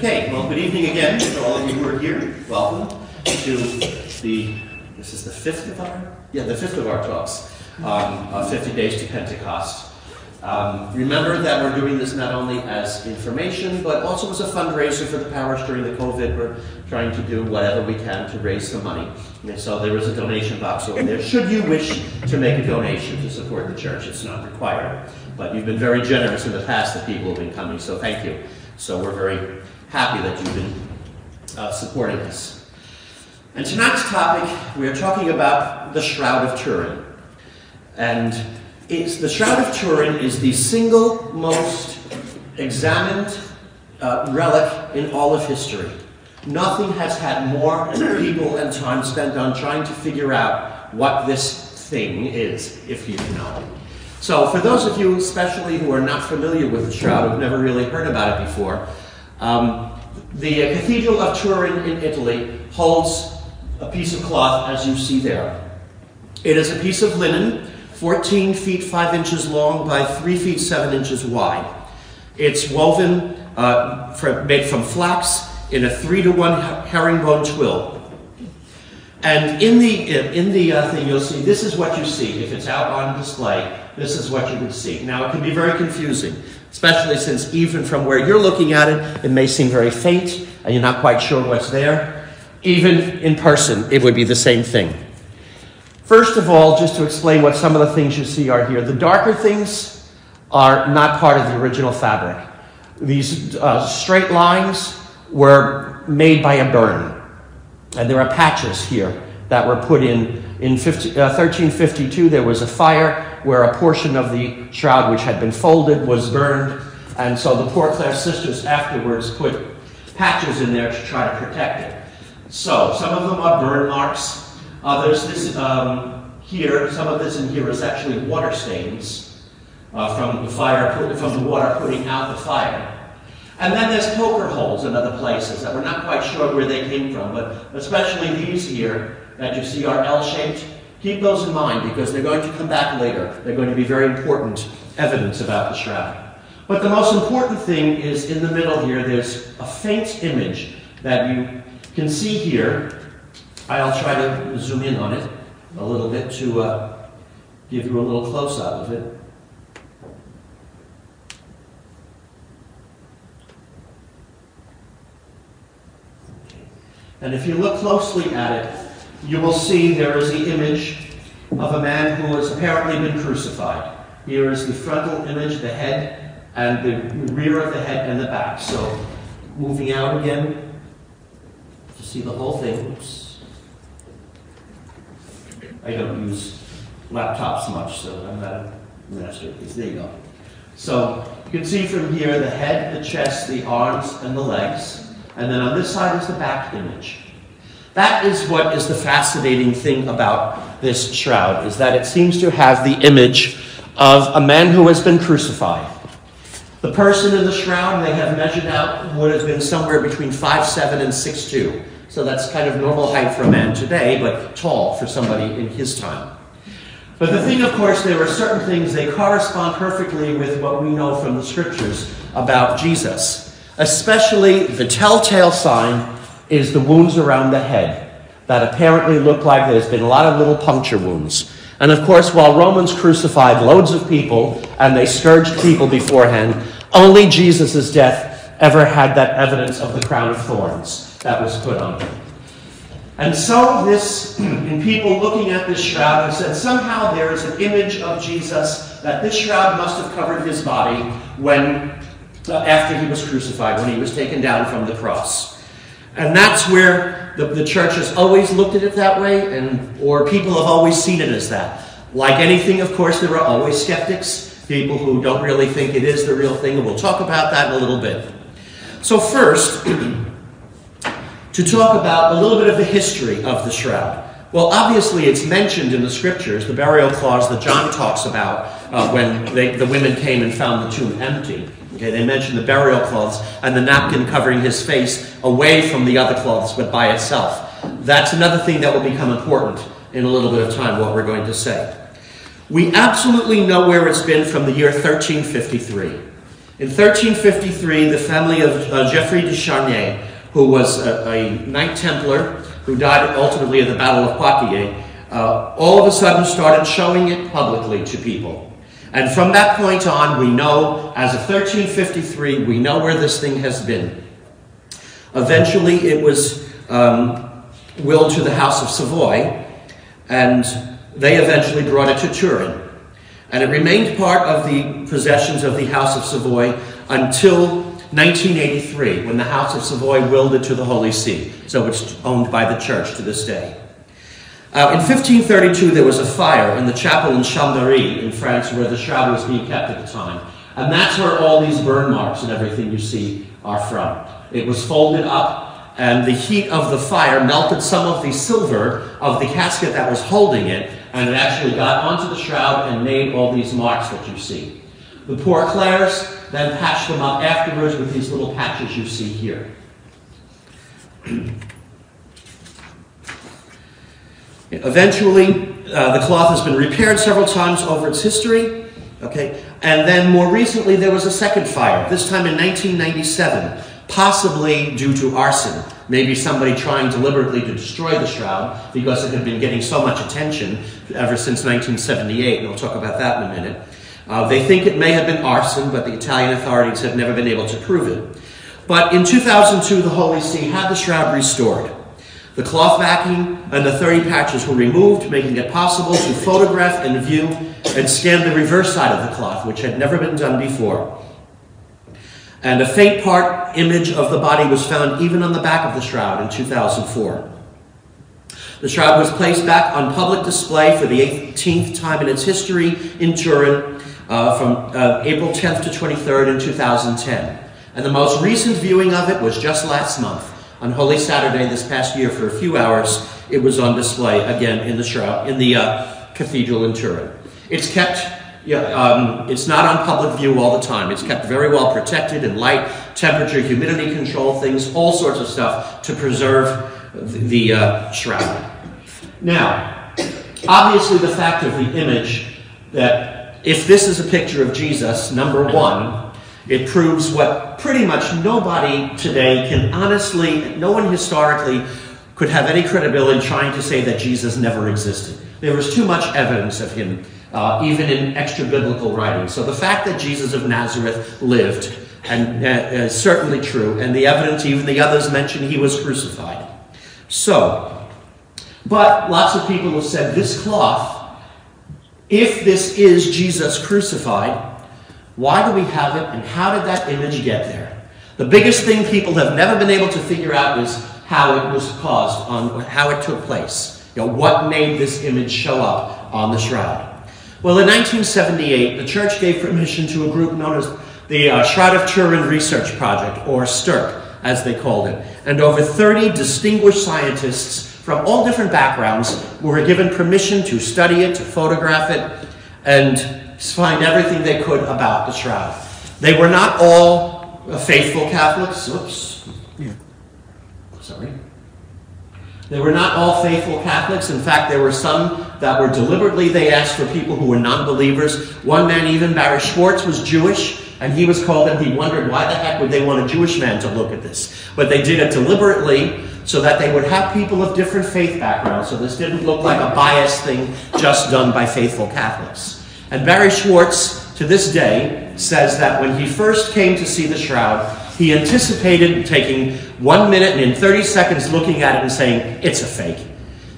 Okay, well, good evening again to all of you who are here. Welcome to this is the fifth of our talks on 50 Days to Pentecost. Remember that we're doing this not only as information, but also as a fundraiser for the parish during the COVID. We're trying to do whatever we can to raise some money. And so there is a donation box over there. Should you wish to make a donation to support the church, it's not required. But you've been very generous in the past, the people who have been coming, so thank you. So we're very happy that you've been supporting us. And tonight's topic, we are talking about the Shroud of Turin. And the Shroud of Turin is the single most examined relic in all of history. Nothing has had more people and time spent on trying to figure out what this thing is, if you know. So for those of you especially who are not familiar with the Shroud, who've never really heard about it before, the Cathedral of Turin in Italy holds a piece of cloth as you see there. It is a piece of linen, 14 feet 5 inches long by 3 feet 7 inches wide. It's woven, made from flax in a 3-to-1 herringbone twill. And in the thing you'll see, this is what you see. If it's out on display, this is what you can see. Now it can be very confusing, especially since even from where you're looking at it, it may seem very faint and you're not quite sure what's there. Even in person, it would be the same thing. First of all, just to explain what some of the things you see are here. The darker things are not part of the original fabric. These straight lines were made by a burn. And there are patches here that were put in 1352. There was a fire where a portion of the shroud which had been folded was burned. And so the Poor Clare sisters afterwards put patches in there to try to protect it. So some of them are burn marks. There's this here, some of this in here is actually water stains from the fire, from the water putting out the fire. And then there's poker holes in other places that we're not quite sure where they came from, but especially these here that you see are L-shaped. Keep those in mind because they're going to come back later. They're going to be very important evidence about the shroud. But the most important thing is in the middle here, there's a faint image that you can see here. I'll try to zoom in on it a little bit to give you a little close-up of it. And if you look closely at it, you will see there is the image of a man who has apparently been crucified. Here is the frontal image, the head, and the rear of the head and the back. So, moving out again to see the whole thing. Oops. I don't use laptops much, so I'm not a masterpiece. There you go. So, you can see from here the head, the chest, the arms, and the legs. And then on this side is the back image. That is what is the fascinating thing about this shroud, is that it seems to have the image of a man who has been crucified. The person in the shroud, they have measured out, would have been somewhere between 5'7" and 6'2". So that's kind of normal height for a man today, but tall for somebody in his time. But the thing, of course, there are certain things, they correspond perfectly with what we know from the scriptures about Jesus. Especially the telltale sign is the wounds around the head that apparently look like there's been a lot of little puncture wounds. And of course, while Romans crucified loads of people and they scourged people beforehand, only Jesus' death ever had that evidence of the crown of thorns that was put on him. And so this, in people looking at this shroud, have said somehow there is an image of Jesus, that this shroud must have covered his body when after he was crucified, when he was taken down from the cross. And that's where the church has always looked at it that way, or people have always seen it as that. Like anything, of course, there are always skeptics, people who don't really think it is the real thing, and we'll talk about that in a little bit. So first, to talk about a little bit of the history of the shroud. Well, obviously it's mentioned in the scriptures, the burial clause that John talks about when the women came and found the tomb empty. Okay, they mention the burial cloths and the napkin covering his face away from the other cloths, but by itself. That's another thing that will become important in a little bit of time, what we're going to say. We absolutely know where it's been from the year 1353. In 1353, the family of Geoffrey de Charnay, who was a Knight Templar who died ultimately at the Battle of Poitiers, all of a sudden started showing it publicly to people. And from that point on, we know, as of 1353, we know where this thing has been. Eventually, it was willed to the House of Savoy, and they eventually brought it to Turin. And it remained part of the possessions of the House of Savoy until 1983, when the House of Savoy willed it to the Holy See. So it's owned by the church to this day. In 1532, there was a fire in the chapel in Chambéry in France, where the shroud was being kept at the time. And that's where all these burn marks and everything you see are from. It was folded up, and the heat of the fire melted some of the silver of the casket that was holding it, and it actually got onto the shroud and made all these marks that you see. The poor Clares then patched them up afterwards with these little patches you see here. Eventually, the cloth has been repaired several times over its history, okay? And then more recently, there was a second fire, this time in 1997, possibly due to arson. Maybe somebody trying deliberately to destroy the shroud because it had been getting so much attention ever since 1978, and we'll talk about that in a minute. They think it may have been arson, but the Italian authorities have never been able to prove it. But in 2002, the Holy See had the shroud restored. The cloth backing and the 30 patches were removed, making it possible to photograph and view and scan the reverse side of the cloth, which had never been done before. And a faint part image of the body was found even on the back of the shroud in 2004. The shroud was placed back on public display for the 18th time in its history in Turin from April 10th to 23rd in 2010. And the most recent viewing of it was just last month. On Holy Saturday this past year, for a few hours, it was on display again in the shroud, in the cathedral in Turin. It's kept, it's not on public view all the time. It's kept very well protected in light, temperature, humidity control things, all sorts of stuff to preserve the shroud. Now, obviously the fact of the image that if this is a picture of Jesus, number one, it proves what pretty much nobody today can honestly, no one historically could have any credibility trying to say that Jesus never existed. There was too much evidence of him, even in extra-biblical writings. So the fact that Jesus of Nazareth lived and is certainly true, and the evidence, even the others mention he was crucified. So, but lots of people have said this cloth, if this is Jesus crucified, why do we have it, and how did that image get there? The biggest thing people have never been able to figure out is how it was caused, how it took place. What made this image show up on the shroud? Well, in 1978, the church gave permission to a group known as the Shroud of Turin Research Project, or STURP, as they called it. And over 30 distinguished scientists from all different backgrounds were given permission to study it, to photograph it, and find everything they could about the shroud. They were not all faithful Catholics. Oops. Sorry. They were not all faithful Catholics. In fact, there were some that were deliberately, they asked for people who were non-believers. One man, even Barry Schwartz, was Jewish, and he was called, and he wondered why the heck would they want a Jewish man to look at this. But they did it deliberately so that they would have people of different faith backgrounds, so this didn't look like a biased thing just done by faithful Catholics. And Barry Schwartz, to this day, says that when he first came to see the shroud, he anticipated taking 1 minute and in 30 seconds looking at it and saying, it's a fake.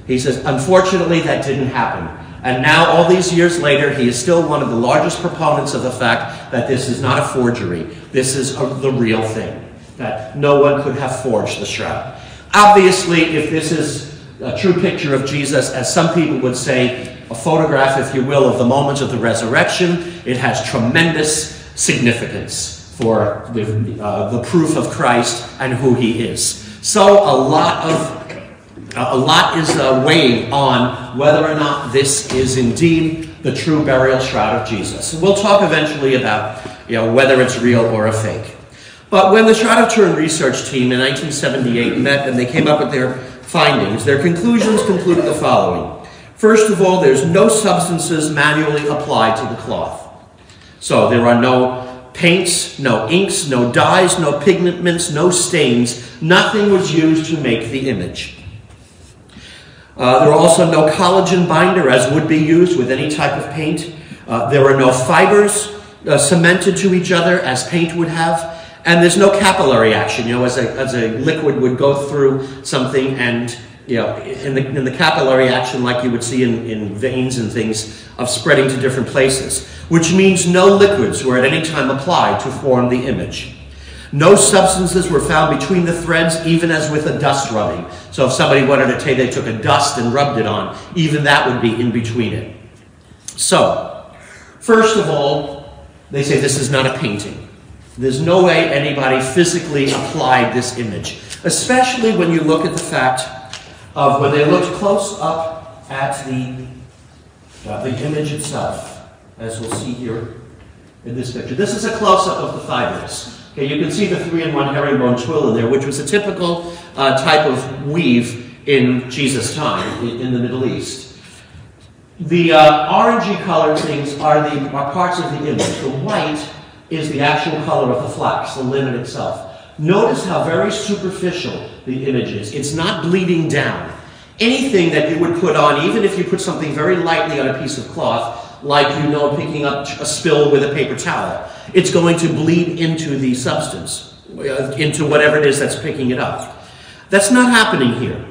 He says, unfortunately, that didn't happen. And now, all these years later, he is still one of the largest proponents of the fact that this is not a forgery. This is the real thing, that no one could have forged the shroud. Obviously, if this is a true picture of Jesus, as some people would say, a photograph, if you will, of the moment of the resurrection, it has tremendous significance for the proof of Christ and who he is. So a lot is weighing on whether or not this is indeed the true burial shroud of Jesus. And we'll talk eventually about whether it's real or a fake. But when the Shroud of Turin research team in 1978 met and they came up with their findings, their conclusions concluded the following. First of all, there's no substances manually applied to the cloth. So there are no paints, no inks, no dyes, no pigments, no stains. Nothing was used to make the image. There were also no collagen binder, as would be used with any type of paint. There were no fibers cemented to each other, as paint would have. And there's no capillary action, as a liquid would go through something and, in the capillary action like you would see in veins and things of spreading to different places, which means no liquids were at any time applied to form the image. No substances were found between the threads, even as with a dust rubbing. So if somebody wanted to say they took a dust and rubbed it on, even that would be in between it. So, first of all, they say this is not a painting. There's no way anybody physically applied this image, especially when you look at the fact of when they looked close up at the image itself, as we'll see here in this picture. This is a close-up of the fibers. Okay, you can see the 3-in-1 herringbone twill in there, which was a typical type of weave in Jesus' time in the Middle East. The orangey colored things are parts of the image. The white is the actual color of the flax, the linen itself. Notice how very superficial the image is. It's not bleeding down. Anything that you would put on, even if you put something very lightly on a piece of cloth, like picking up a spill with a paper towel, it's going to bleed into the substance, into whatever it is that's picking it up. That's not happening here.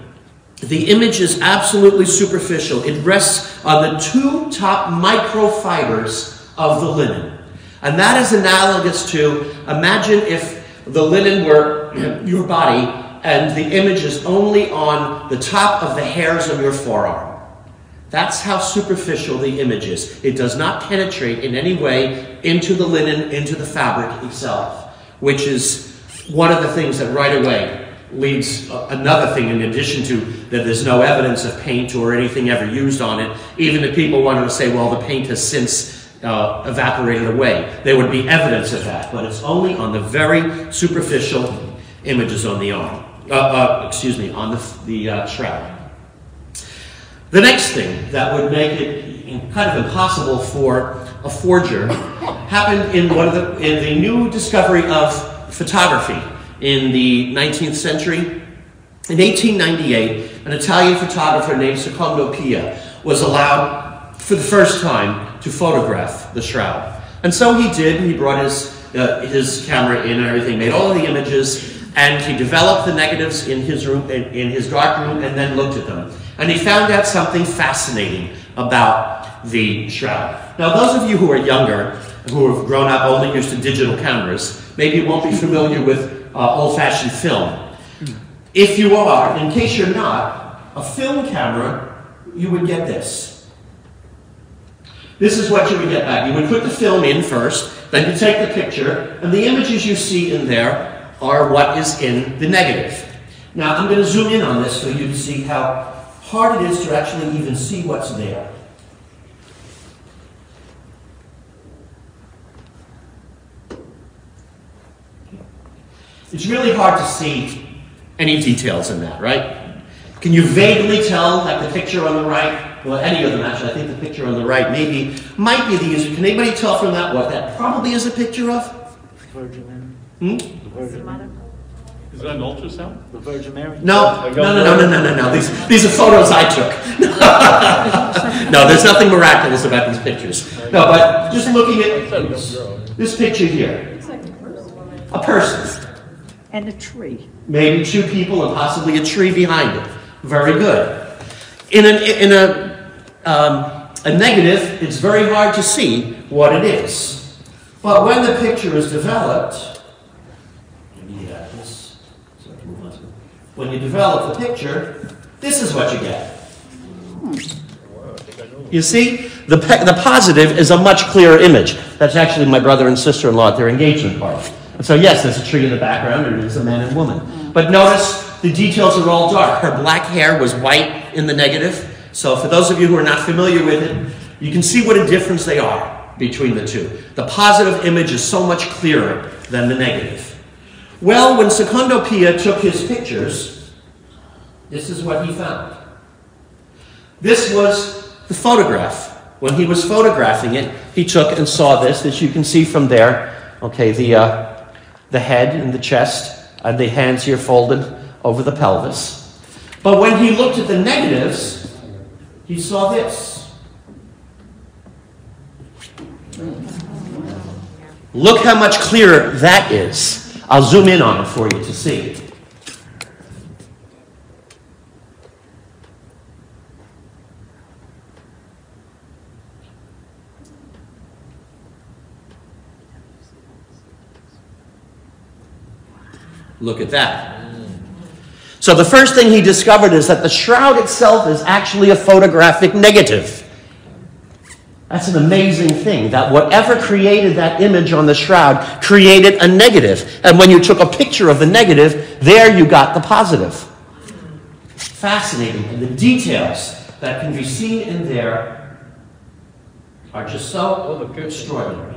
The image is absolutely superficial. It rests on the 2 top microfibers of the linen. And that is analogous to, imagine if the linen were your body and the image is only on the top of the hairs on your forearm. That's how superficial the image is. It does not penetrate in any way into the linen, into the fabric itself, which is one of the things that right away leads another thing, in addition to that there's no evidence of paint or anything ever used on it. Even if people wanted to say, well, the paint has since evaporated away, there would be evidence of that, but it's only on the very superficial images on the arm, on the shroud. The next thing that would make it kind of impossible for a forger happened in the new discovery of photography in the 19th century. In 1898, an Italian photographer named Secondo Pia was allowed for the first time to photograph the shroud. And so he did. He brought his camera in and everything, made all of the images, and he developed the negatives in his room, in his dark room, and then looked at them. And he found out something fascinating about the shroud. Now, those of you who are younger, who have grown up only used to digital cameras, maybe won't be familiar with old-fashioned film. If you are, in case you're not, a film camera, you would get this. This is what you would get back. You would put the film in first, then you take the picture, and the images you see in there are what is in the negative. Now, I'm going to zoom in on this so you can see how hard it is to actually even see what's there. It's really hard to see any details in that, right? Can you vaguely tell, like the picture on the right? Well, any of them, actually. I think the picture on the right might be the user. Can anybody tell from that what that probably is a picture of? The Virgin Mary. The Virgin Mary. Is that an ultrasound? The Virgin Mary? No. These are photos I took. No, there's nothing miraculous about these pictures. No, but just looking at this picture here. A person. And a tree. Maybe 2 people and possibly a tree behind it. Very good. In a negative, it's very hard to see what it is. But when the picture is developed, when you develop the picture, this is what you get. You see, the positive is a much clearer image. That's actually my brother and sister-in-law at their engagement party. And so yes, there's a tree in the background, and there's a man and woman. But notice the details are all dark. Her black hair was white in the negative. So for those of you who are not familiar with it, you can see what a difference they are between the two. The positive image is so much clearer than the negative. Well, when Secondo Pia took his pictures, this is what he found. This was the photograph. When he was photographing it, he took and saw this, as you can see from there. Okay, the head and the chest, and the hands here folded over the pelvis. But when he looked at the negatives, he saw this. Look how much clearer that is. I'll zoom in on it for you to see. Look at that. So the first thing he discovered is that the shroud itself is actually a photographic negative. That's an amazing thing, that whatever created that image on the shroud created a negative. And when you took a picture of the negative, there you got the positive. Fascinating. And the details that can be seen in there are just so extraordinary.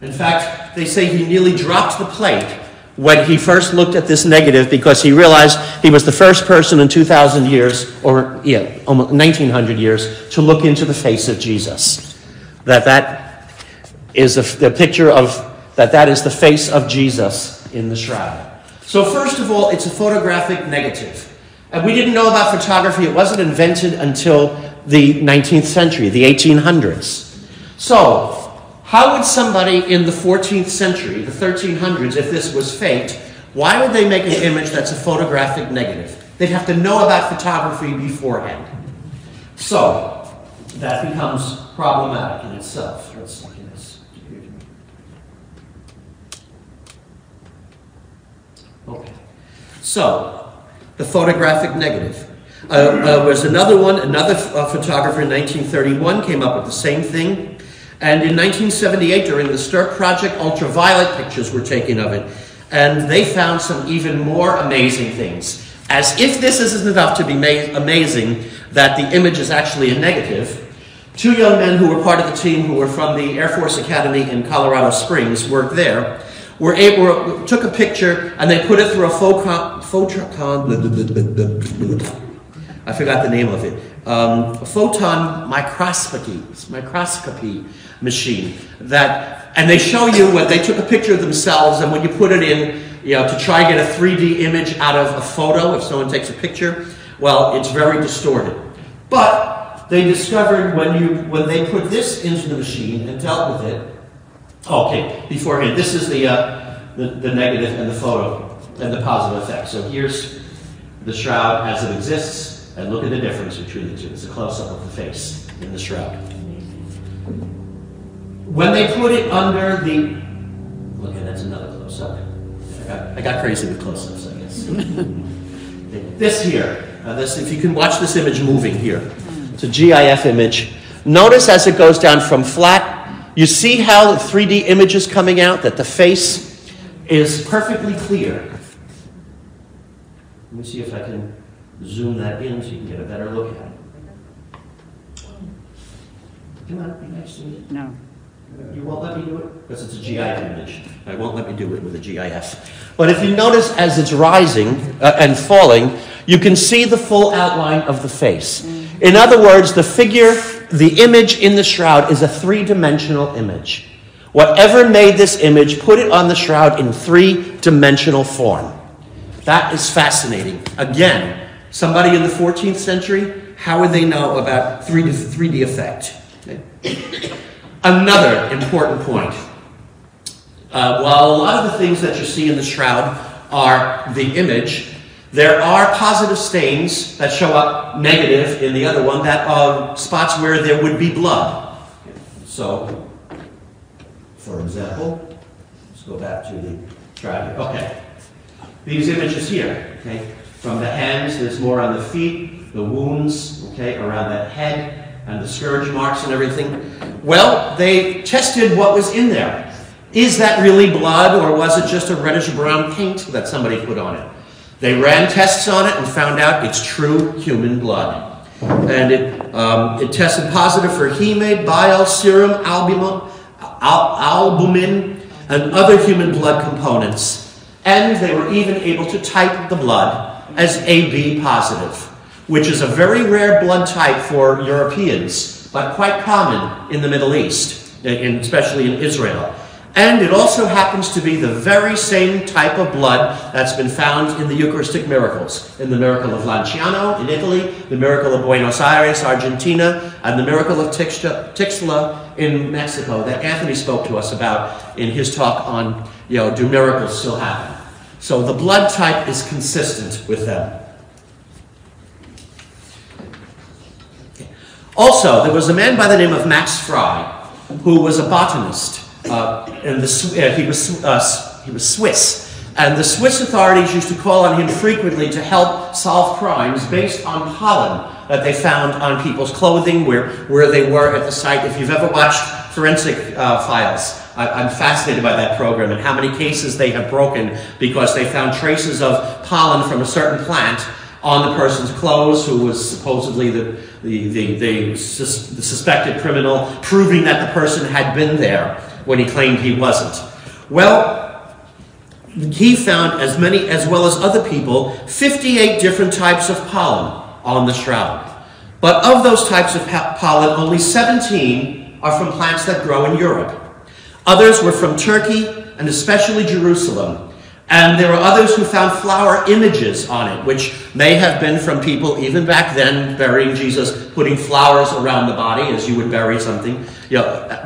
In fact, they say he nearly dropped the plate when he first looked at this negative, because he realized he was the first person in 2,000 years, or almost 1,900 years, to look into the face of Jesus. That is the picture of, that is the face of Jesus in the shroud. So first of all, it's a photographic negative. And we didn't know about photography. It wasn't invented until the 19th century, the 1800s. So how would somebody in the 14th century, the 1300s, if this was faked, why would they make an image that's a photographic negative? They'd have to know about photography beforehand. So that becomes problematic in itself. Let's look at this. Okay. So the photographic negative. Was another one, another photographer in 1931 came up with the same thing. And in 1978, during the Stirk Project, ultraviolet pictures were taken of it. And they found some even more amazing things. As if this isn't enough to be amazing, that the image is actually a negative, two young men who were part of the team, who were from the Air Force Academy in Colorado Springs, worked there, took a picture, and they put it through a I forgot the name of it. A photon microscopy machine. And they show you when they took a picture of themselves, and when you put it in, to try and get a 3D image out of a photo, if someone takes a picture, well, it's very distorted. But they discovered when they put this into the machine and dealt with it. Okay, beforehand, this is the negative and the photo and the positive effect. So here's the shroud as it exists, and look at the difference between the two. It's a close-up of the face in the shroud. When they put it under the... Look at that's another close-up. I got crazy with close-ups, I guess. This here, if you can watch this image moving here. It's a GIF image. Notice as it goes down from flat, you see how the 3D image is coming out, that the face is perfectly clear. Let me see if I can zoom that in so you can get a better look at it. Come on, be nice to me. No. You won't let me do it? Because it's a GIF image. I won't let me do it with a GIF. But if you notice as it's rising and falling, you can see the full outline of the face. In other words, the image in the shroud is a three-dimensional image. Whatever made this image, put it on the shroud in three-dimensional form. That is fascinating. Again, somebody in the 14th century, how would they know about 3D effect? Okay. Another important point. While a lot of the things that you see in the shroud are the image, there are positive stains that show up negative in the other one, that are spots where there would be blood. So, for example, let's go back to the shroud here. Okay. These images here, okay, from the hands, there's more on the feet, the wounds, okay, around that head, and the scourge marks and everything. Well, they tested what was in there. Is that really blood, or was it just a reddish-brown paint that somebody put on it? They ran tests on it and found out it's true human blood. And it tested positive for heme, bile, serum, albumin, and other human blood components. And they were even able to type the blood as AB positive, which is a very rare blood type for Europeans, but quite common in the Middle East. especially in Israel. And it also happens to be the very same type of blood that's been found in the Eucharistic miracles. In the miracle of Lanciano in Italy, the miracle of Buenos Aires, Argentina, and the miracle of Tixla in Mexico that Anthony spoke to us about in his talk on, do miracles still happen? So the blood type is consistent with them. Also, there was a man by the name of Max Fry, who was a botanist. He was Swiss, and the Swiss authorities used to call on him frequently to help solve crimes based on pollen that they found on people's clothing, where they were at the site. If you've ever watched Forensic Files, I'm fascinated by that program and how many cases they have broken because they found traces of pollen from a certain plant on the person's clothes, who was supposedly the suspected criminal, proving that the person had been there when he claimed he wasn't. Well, he found, as well as other people, 58 different types of pollen on the shroud. But of those types of pollen, only 17 are from plants that grow in Europe. Others were from Turkey, and especially Jerusalem. And there were others who found flower images on it, which may have been from people even back then burying Jesus, putting flowers around the body as you would bury something,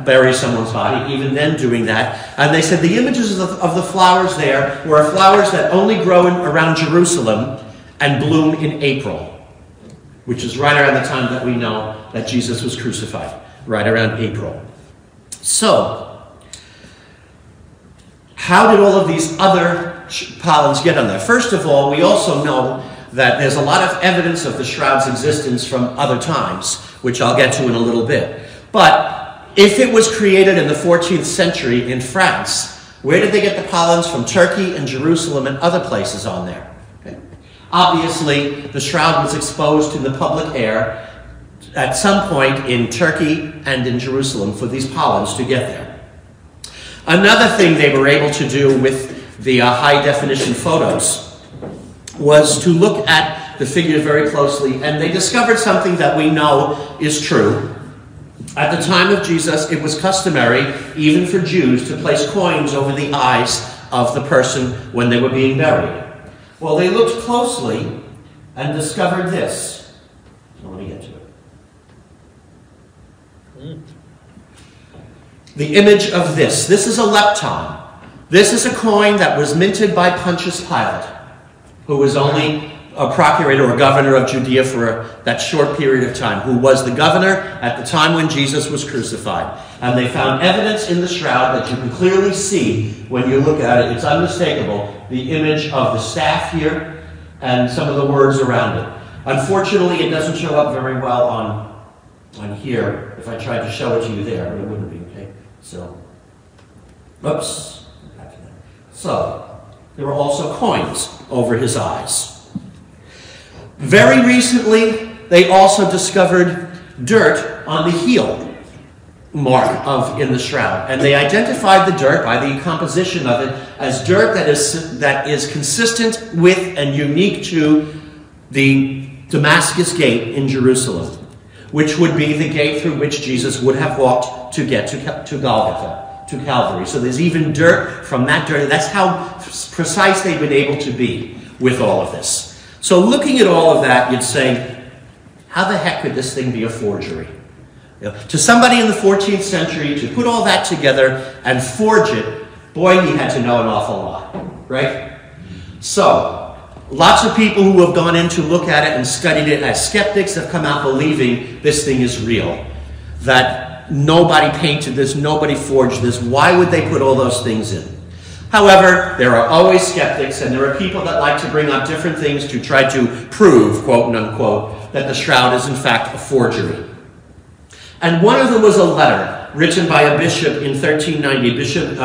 bury someone's body, even then doing that. And they said the images of the flowers there were flowers that only grow around Jerusalem and bloom in April, which is right around the time that we know that Jesus was crucified, right around April. So, how did all of these other pollens get on there? First of all, we also know that there's a lot of evidence of the shroud's existence from other times, which I'll get to in a little bit. But if it was created in the 14th century in France, where did they get the pollens from? Turkey and Jerusalem and other places on there. Okay. Obviously, the shroud was exposed in the public air at some point in Turkey and in Jerusalem for these pollens to get there. Another thing they were able to do with the high-definition photos was to look at the figure very closely, and they discovered something that we know is true. At the time of Jesus, it was customary, even for Jews, to place coins over the eyes of the person when they were being buried. Well, they looked closely and discovered this. Let me get to it. The image of this. This is a lepton. This is a coin that was minted by Pontius Pilate, who was only a procurator or governor of Judea for that short period of time, who was the governor at the time when Jesus was crucified. And they found evidence in the shroud that you can clearly see when you look at it. It's unmistakable. The image of the staff here and some of the words around it. Unfortunately, it doesn't show up very well on here. If I tried to show it to you there, it wouldn't be okay. So, oops. So, there were also coins over his eyes. Very recently, they also discovered dirt on the heel mark in the shroud. And they identified the dirt by the composition of it as dirt that is consistent with and unique to the Damascus Gate in Jerusalem, which would be the gate through which Jesus would have walked to get to Golgotha, to Calvary. So there's even dirt from that dirt. That's how precise they've been able to be with all of this. So looking at all of that, you'd say, how the heck could this thing be a forgery? To somebody in the 14th century, to put all that together and forge it, boy, he had to know an awful lot, right? So, lots of people who have gone in to look at it and studied it as skeptics have come out believing this thing is real. That nobody painted this, nobody forged this. Why would they put all those things in? However, there are always skeptics, and there are people that like to bring up different things to try to prove, quote and unquote, that the shroud is in fact a forgery. And one of them was a letter written by a bishop in 1390, Bishop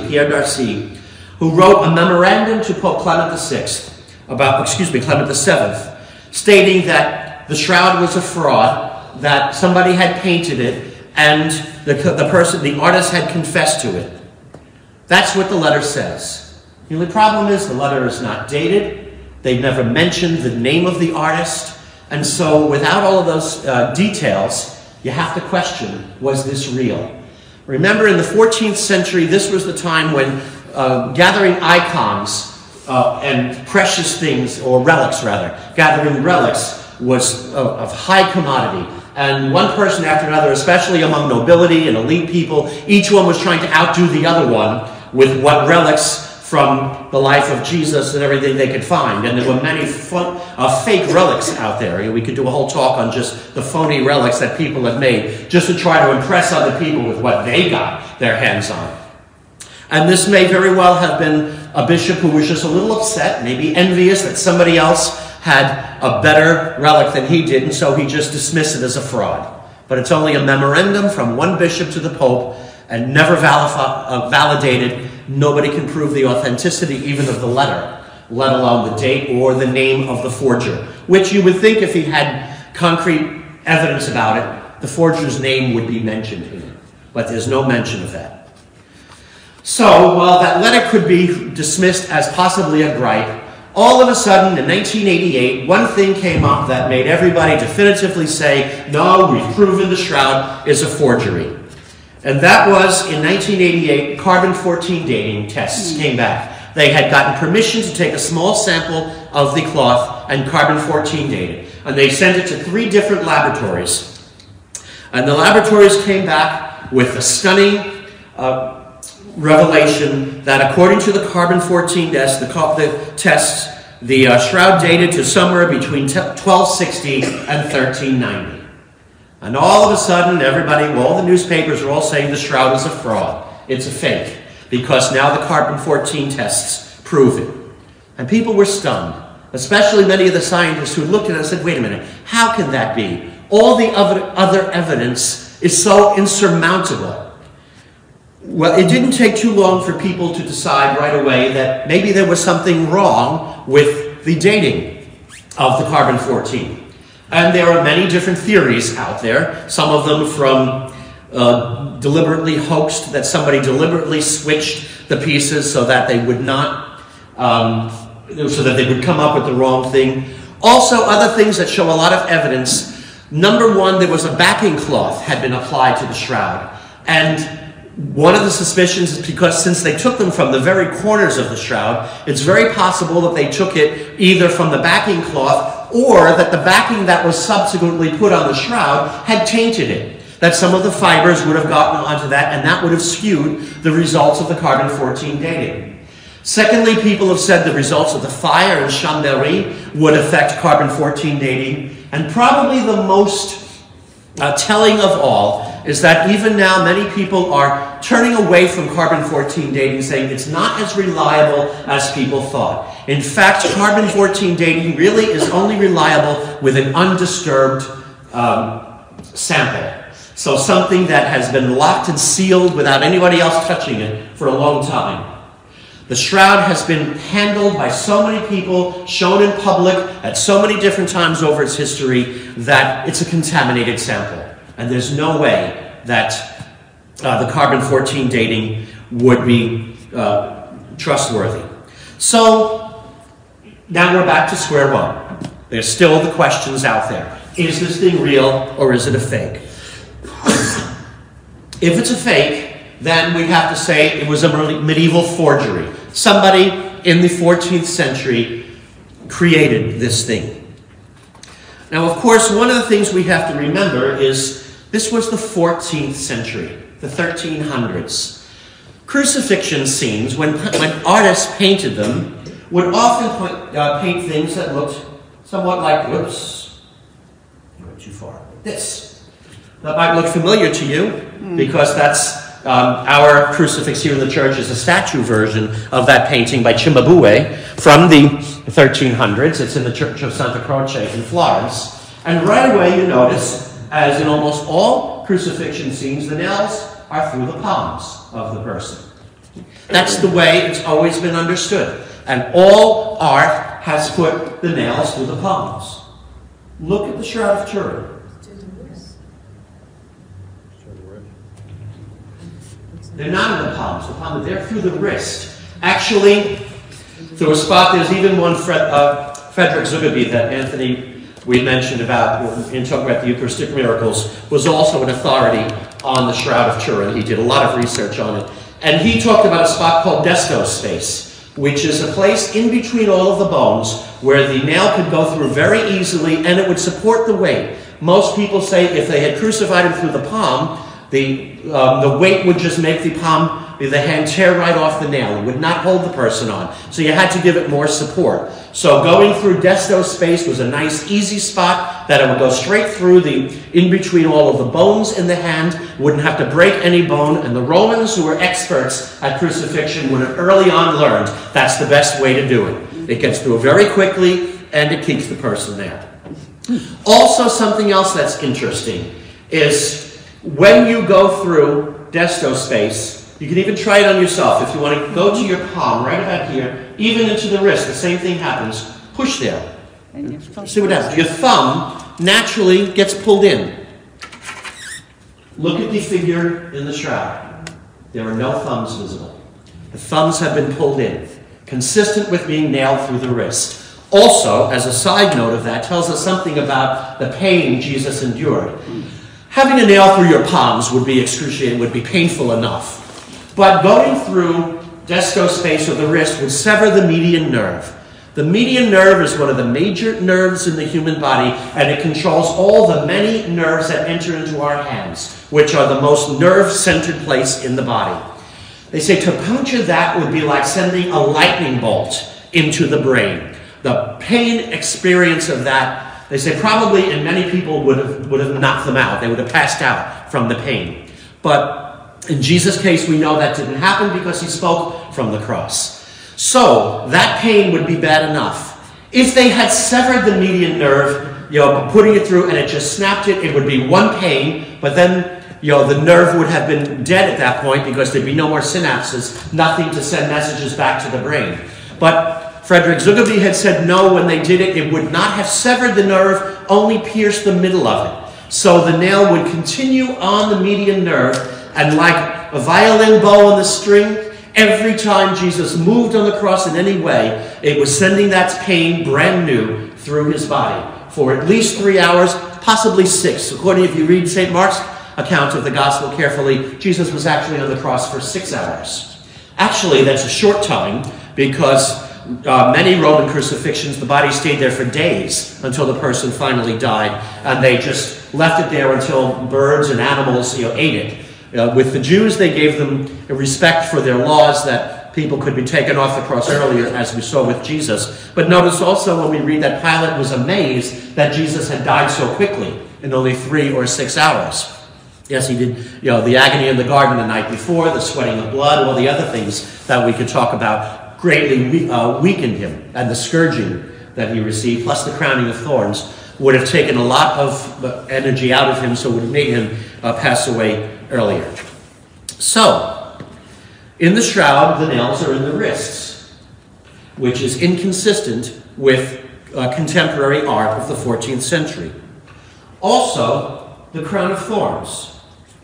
Pierre Darcy, who wrote a memorandum to Pope Clement VI, Clement VII, stating that the shroud was a fraud, that somebody had painted it, and the artist had confessed to it. That's what the letter says. The only problem is the letter is not dated. They've never mentioned the name of the artist. And so without all of those details, you have to question, was this real? Remember, in the 14th century, this was the time when gathering icons and precious things, or relics rather, gathering relics was of high commodity. And one person after another, especially among nobility and elite people, each one was trying to outdo the other one with what relics from the life of Jesus and everything they could find. And there were many fake relics out there. We could do a whole talk on just the phony relics that people have made just to try to impress other people with what they got their hands on. And this may very well have been a bishop who was just a little upset, maybe envious that somebody else had a better relic than he did, and so he just dismissed it as a fraud. But it's only a memorandum from one bishop to the Pope, and never validated. Nobody can prove the authenticity even of the letter, let alone the date or the name of the forger, which you would think if he had concrete evidence about it, the forger's name would be mentioned in it. But there's no mention of that. So, while that letter could be dismissed as possibly a gripe, all of a sudden, in 1988, one thing came up that made everybody definitively say, no, we've proven the shroud is a forgery. And that was, in 1988, carbon-14 dating tests came back. They had gotten permission to take a small sample of the cloth and carbon-14 date it. And they sent it to 3 different laboratories. And the laboratories came back with a stunning revelation that according to the carbon-14 tests, the shroud dated to somewhere between 1260 and 1390. And all of a sudden, everybody, all the newspapers are all saying the shroud is a fraud. It's a fake, because now the carbon-14 tests prove it. And people were stunned, especially many of the scientists who looked at it and said, wait a minute, how can that be? All the other evidence is so insurmountable. Well, it didn't take too long for people to decide right away that maybe there was something wrong with the dating of the carbon-14. And there are many different theories out there, some of them from deliberately hoaxed, that somebody deliberately switched the pieces so that they would not, so that they would come up with the wrong thing. Also, other things that show a lot of evidence. Number one, there was a backing cloth had been applied to the shroud. And one of the suspicions is because since they took them from the very corners of the shroud, it's very possible that they took it either from the backing cloth or that the backing that was subsequently put on the shroud had tainted it. That some of the fibers would have gotten onto that, and that would have skewed the results of the carbon-14 dating. Secondly, people have said the results of the fire in Chambéry would affect carbon-14 dating. And probably the most telling of all is that even now many people are turning away from carbon-14 dating, saying it's not as reliable as people thought. In fact, carbon-14 dating really is only reliable with an undisturbed sample. So something that has been locked and sealed without anybody else touching it for a long time. The shroud has been handled by so many people, shown in public at so many different times over its history, that it's a contaminated sample. And there's no way that the carbon-14 dating would be trustworthy. So now we're back to square one. There's still the questions out there. Is this thing real or is it a fake? If it's a fake, then we have to say it was a medieval forgery. Somebody in the 14th century created this thing. Now, of course, one of the things we have to remember is this was the 14th century, the 1300s. Crucifixion scenes, when artists painted them, would often paint things that looked somewhat like, whoops, I went too far, this. That might look familiar to you, because that's our crucifix here in the church is a statue version of that painting by Cimabue from the 1300s. It's in the Church of Santa Croce in Florence. And right away you notice, as in almost all crucifixion scenes, the nails are through the palms of the person. That's the way it's always been understood. And all art has put the nails through the palms. Look at the Shroud of Turin. They're not in the palms, they're through the wrist. Actually, through a spot, there's even one Frederick Zugaby that Anthony we mentioned about, in talking about the Eucharistic miracles, was also an authority on the Shroud of Turin. He did a lot of research on it. And he talked about a spot called Desto space, which is a place in between all of the bones where the nail could go through very easily and it would support the weight. Most people say if they had crucified him through the palm, the weight would just make the palm, the hand tear right off the nail. It would not hold the person on. So you had to give it more support. So going through Desto space was a nice, easy spot that it would go straight through in between all of the bones in the hand, wouldn't have to break any bone, and the Romans, who were experts at crucifixion, would have early on learned that's the best way to do it. It gets through very quickly, and it keeps the person there. Also, something else that's interesting is when you go through Desto space, you can even try it on yourself. If you want to go to your palm, right about here, even into the wrist, the same thing happens. Push there. See what happens. Your thumb naturally gets pulled in. Look at the figure in the shroud. There are no thumbs visible. The thumbs have been pulled in, consistent with being nailed through the wrist. Also, as a side note of that, tells us something about the pain Jesus endured. Having a nail through your palms would be excruciating, would be painful enough. But going through Desto space of the wrist would sever the median nerve. The median nerve is one of the major nerves in the human body, and it controls all the many nerves that enter into our hands, which are the most nerve-centered place in the body. They say to puncture that would be like sending a lightning bolt into the brain. The pain experience of that, they say probably in many people would have knocked them out. They would have passed out from the pain. But in Jesus' case, we know that didn't happen because he spoke from the cross. So that pain would be bad enough. If they had severed the median nerve, putting it through and it just snapped it, it would be one pain, but then, the nerve would have been dead at that point because there'd be no more synapses, nothing to send messages back to the brain. But Frederick Zuckerby had said no, when they did it, it would not have severed the nerve, only pierced the middle of it. So the nail would continue on the median nerve, and like a violin bow on the string, every time Jesus moved on the cross in any way, it was sending that pain brand new through his body for at least 3 hours, possibly 6. According, if you read St. Mark's account of the gospel carefully, Jesus was actually on the cross for 6 hours. Actually, that's a short time because many Roman crucifixions, the body stayed there for days until the person finally died, and they just left it there until birds and animals ate it. With the Jews, they gave them a respect for their laws that people could be taken off the cross earlier, as we saw with Jesus. But notice also when we read that Pilate was amazed that Jesus had died so quickly in only 3 or 6 hours. Yes, he did, the agony in the garden the night before, the sweating of blood, all the other things that we could talk about greatly weakened him, and the scourging that he received, plus the crowning of thorns, would have taken a lot of energy out of him, so it would have made him pass away earlier. So, in the shroud, the nails are in the wrists, which is inconsistent with contemporary art of the 14th century. Also, the crown of thorns.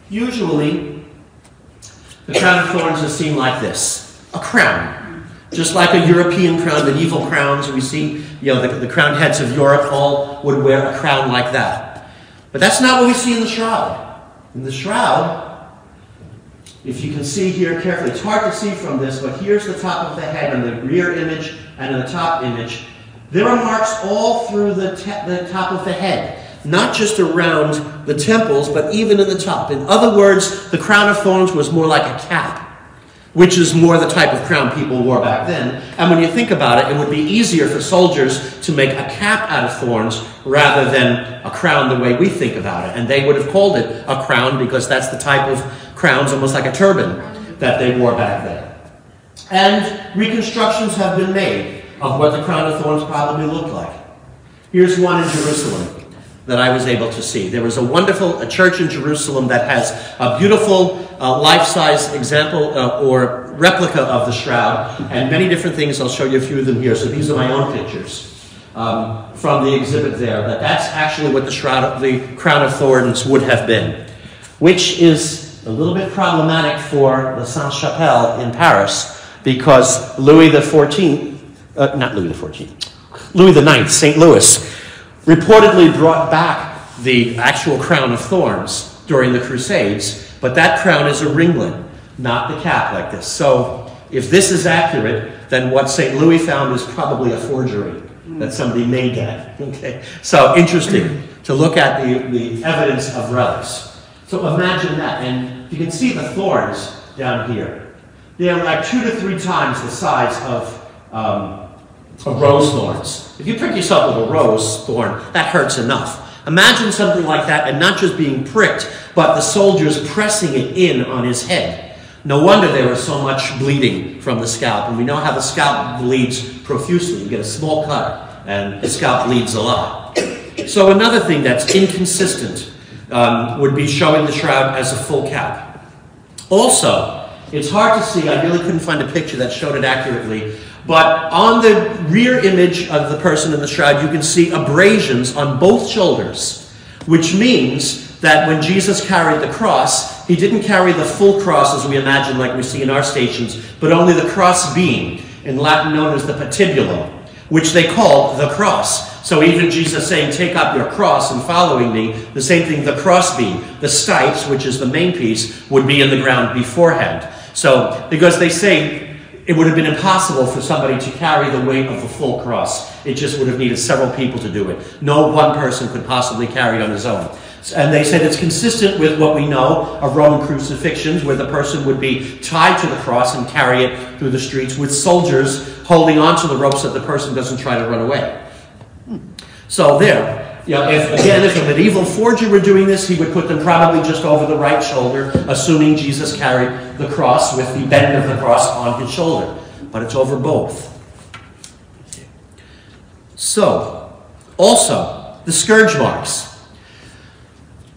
Usually, the crown of thorns is seen like this, a crown. Just like a European crown, medieval crowns, we see, the crowned heads of Europe all would wear a crown like that. But that's not what we see in the shroud. In the shroud, if you can see here carefully, it's hard to see from this, but here's the top of the head in the rear image and in the top image. There are marks all through the top of the head, not just around the temples, but even in the top. In other words, the crown of thorns was more like a cap, which is more the type of crown people wore back then. And when you think about it, it would be easier for soldiers to make a cap out of thorns rather than a crown the way we think about it. And they would have called it a crown because that's the type of crowns, almost like a turban, that they wore back then. And reconstructions have been made of what the crown of thorns probably looked like. Here's one in Jerusalem that I was able to see. There was a church in Jerusalem that has a beautiful life-size example or replica of the shroud, and many different things. I'll show you a few of them here. So these are my own pictures from the exhibit there. But that's actually what the crown of thorns would have been, which is a little bit problematic for the Sainte-Chapelle in Paris, because Louis the IX, St. Louis, reportedly brought back the actual crown of thorns during the Crusades, but that crown is a ringlet, not the cap like this. So if this is accurate, then what St. Louis found is probably a forgery that somebody made that. Okay, so interesting to look at the evidence of relics. So imagine that, and you can see the thorns down here. They're like 2 to 3 times the size of rose thorns. If you prick yourself with a rose thorn, that hurts enough. Imagine something like that, and not just being pricked, but the soldiers pressing it in on his head. No wonder there was so much bleeding from the scalp, and we know how the scalp bleeds profusely. You get a small cut, and the scalp bleeds a lot. So another thing that's inconsistent would be showing the shroud as a full cap. Also, it's hard to see, I really couldn't find a picture that showed it accurately, but on the rear image of the person in the shroud, you can see abrasions on both shoulders, which means that when Jesus carried the cross, he didn't carry the full cross as we imagine like we see in our stations, but only the cross beam, in Latin known as the patibulum, which they call the cross. So even Jesus saying, take up your cross and following me, the same thing, the cross beam, the stipes, which is the main piece, would be in the ground beforehand. So, because they say it would have been impossible for somebody to carry the weight of the full cross. It just would have needed several people to do it. No one person could possibly carry it on his own. And they said it's consistent with what we know of Roman crucifixions, where the person would be tied to the cross and carry it through the streets with soldiers holding onto the rope so that the person doesn't try to run away. So there. You know, if a medieval forger were doing this, he would put them probably just over the right shoulder, assuming Jesus carried the cross with the bend of the cross on his shoulder. But it's over both. So, also, the scourge marks.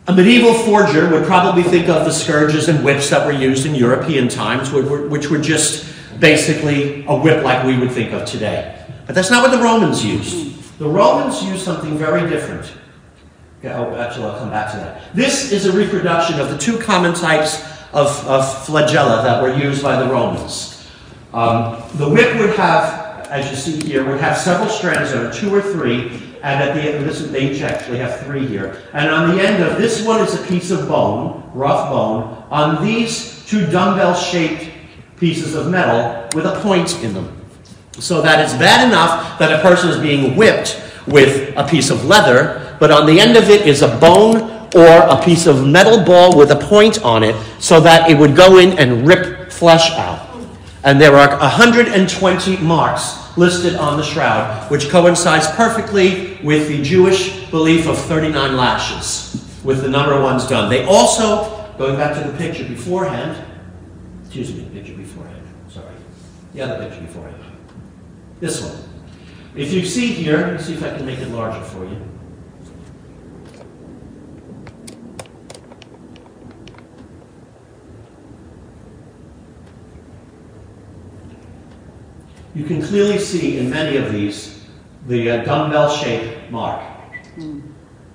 A medieval forger would probably think of the scourges and whips that were used in European times, which were just basically a whip like we would think of today. But that's not what the Romans used. The Romans used something very different. Okay, actually, I'll come back to that. This is a reproduction of the 2 common types of flagella that were used by the Romans. The whip would have, as you see here, would have several strands of it, 2 or 3, and at the end, they each actually have 3 here. And on the end of this one is a piece of bone, rough bone. On these 2 dumbbell-shaped pieces of metal with a point in them. So that it's bad enough that a person is being whipped with a piece of leather, but on the end of it is a bone or a piece of metal ball with a point on it so that it would go in and rip flesh out. And there are 120 marks listed on the shroud, which coincides perfectly with the Jewish belief of 39 lashes, with the number ones done. They also, going back to the picture beforehand, excuse me, picture beforehand, sorry, the other picture beforehand. This one. If you see here, let me see if I can make it larger for you. You can clearly see in many of these the dumbbell-shaped mark.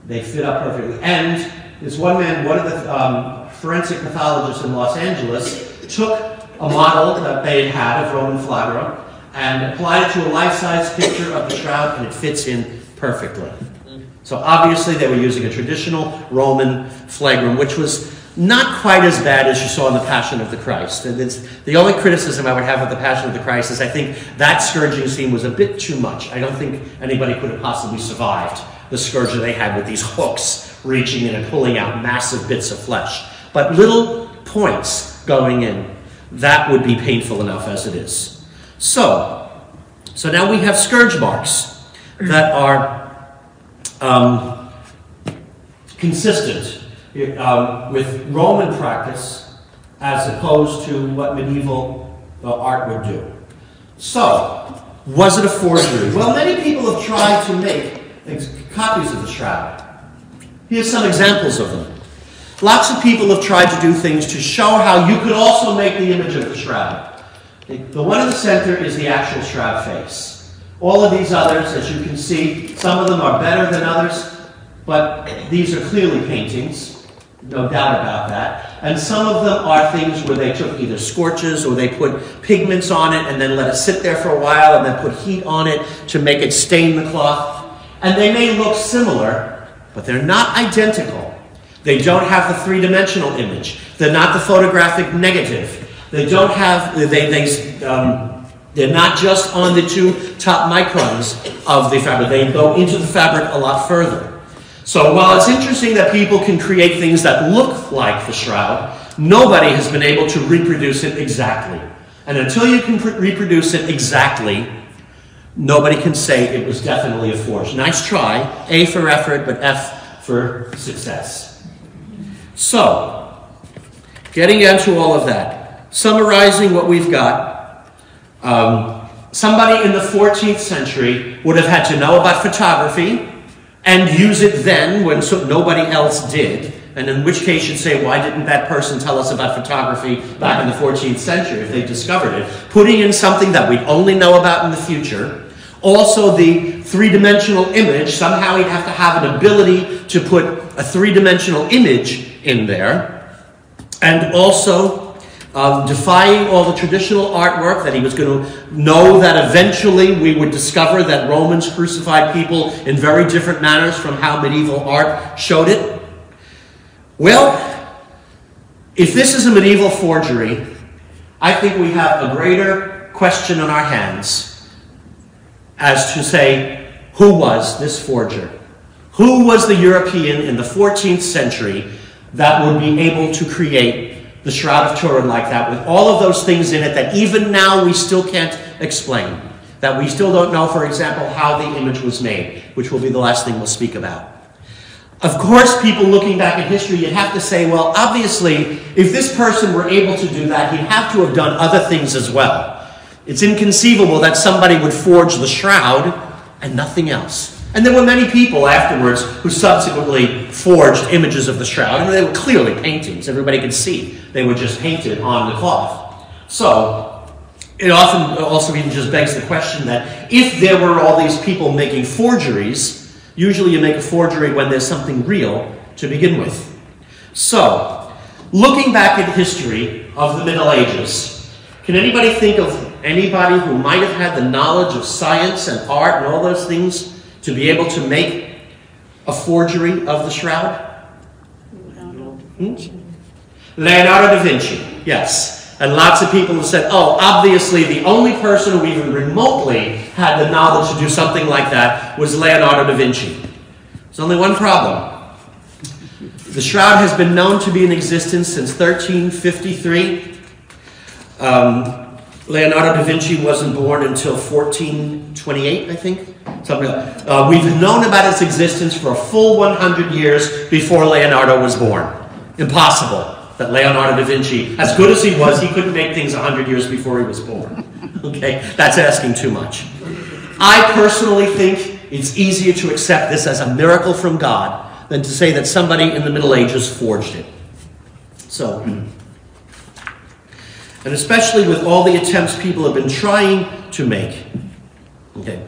They fit up perfectly. And this one man, one of the forensic pathologists in Los Angeles, took a model that they had of Roman flagella and applied it to a life-size picture of the shroud, and it fits in perfectly. So obviously they were using a traditional Roman flagrum, which was not quite as bad as you saw in the Passion of the Christ. And it's, the only criticism I would have of the Passion of the Christ is I think that scourging scene was a bit too much. I don't think anybody could have possibly survived the scourge that they had with these hooks reaching in and pulling out massive bits of flesh. But little points going in, that would be painful enough as it is. So now we have scourge marks that are consistent with Roman practice as opposed to what medieval art would do. So, was it a forgery? Well, many people have tried to make copies of the shroud. Here's some examples of them. Lots of people have tried to do things to show how you could also make the image of the shroud. The one in the center is the actual shroud face. All of these others, as you can see, some of them are better than others, but these are clearly paintings, no doubt about that. And some of them are things where they took either scorches or they put pigments on it and then let it sit there for a while and then put heat on it to make it stain the cloth. And they may look similar, but they're not identical. They don't have the three-dimensional image. They're not the photographic negative. They don't have, they're not just on the 2 top microns of the fabric. They go into the fabric a lot further. So while it's interesting that people can create things that look like the shroud, nobody has been able to reproduce it exactly. And until you can reproduce it exactly, nobody can say it was definitely a forge. Nice try. A for effort, but F for success. So, getting into all of that, summarizing what we've got, somebody in the 14th century would have had to know about photography and use it then when nobody else did. And in which case you'd say, why didn't that person tell us about photography back in the 14th century if they discovered it? Putting in something that we'd only know about in the future. Also the three-dimensional image, somehow he'd have to have an ability to put a three-dimensional image in there. And also defying all the traditional artwork, that he was going to know that eventually we would discover that Romans crucified people in very different manners from how medieval art showed it. Well, if this is a medieval forgery, I think we have a greater question on our hands as to say, who was this forger? Who was the European in the 14th century that would be able to create the Shroud of Turin like that, with all of those things in it that even now we still can't explain? That we still don't know, for example, how the image was made, which will be the last thing we'll speak about. Of course, people looking back at history, you'd have to say, well, obviously, if this person were able to do that, he'd have to have done other things as well. It's inconceivable that somebody would forge the shroud and nothing else. And there were many people afterwards who subsequently forged images of the shroud, and they were clearly paintings. Everybody could see they were just painted on the cloth. So it often also even just begs the question that if there were all these people making forgeries, usually you make a forgery when there's something real to begin with. So, looking back at history of the Middle Ages, can anybody think of anybody who might have had the knowledge of science and art and all those things to be able to make a forgery of the shroud? Leonardo da Vinci, yes. And lots of people have said, oh, obviously the only person who even remotely had the knowledge to do something like that was Leonardo da Vinci. There's only one problem. The shroud has been known to be in existence since 1353. Leonardo da Vinci wasn't born until 1428, I think. Something like that. We've known about its existence for a full 100 years before Leonardo was born. Impossible that Leonardo da Vinci, as good as he was, he couldn't make things 100 years before he was born. Okay, that's asking too much. I personally think it's easier to accept this as a miracle from God than to say that somebody in the Middle Ages forged it. So, and especially with all the attempts people have been trying to make. Okay,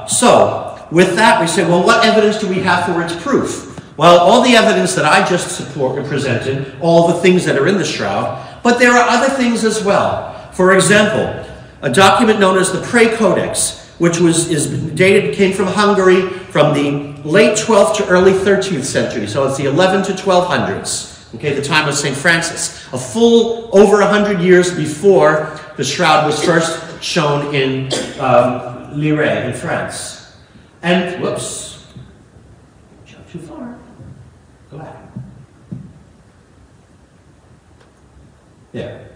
so with that we say, well, what evidence do we have for its proof? Well, all the evidence that I just presented, all the things that are in the shroud, but there are other things as well. For example, a document known as the Codex, which came from Hungary from the late 12th to early 13th century, so it's the 11 to 1200s, okay, the time of St. Francis, a full over 100 years before the shroud was first shown in Lille in France. And, whoops, jumped too far. Go back. There.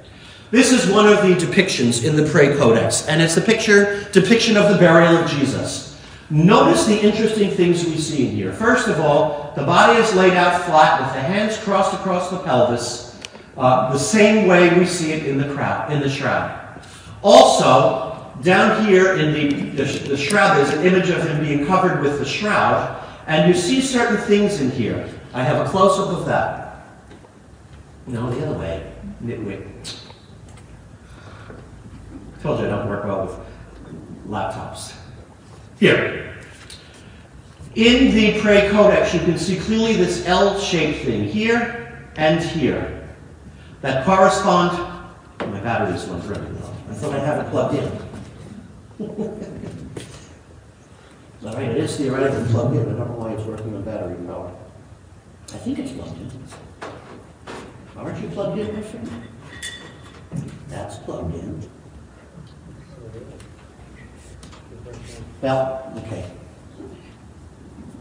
This is one of the depictions in the Codex, and it's a depiction of the burial of Jesus. Notice the interesting things we see in here. First of all, the body is laid out flat with the hands crossed across the pelvis, the same way we see it in the shroud. Also, down here in the shroud, there's an image of him being covered with the shroud, and you see certain things in here. I have a close-up of that. No, the other way. Nitwit. Told you I don't work well with laptops. Here. In the Codex, you can see clearly this L-shaped thing here and here that correspond. My battery's not running low. I thought I had it plugged in. All right, it is theoretically plugged in. I don't know why it's working on battery power. I think it's plugged in. Aren't you plugged in, my friend? That's plugged in. Well, okay.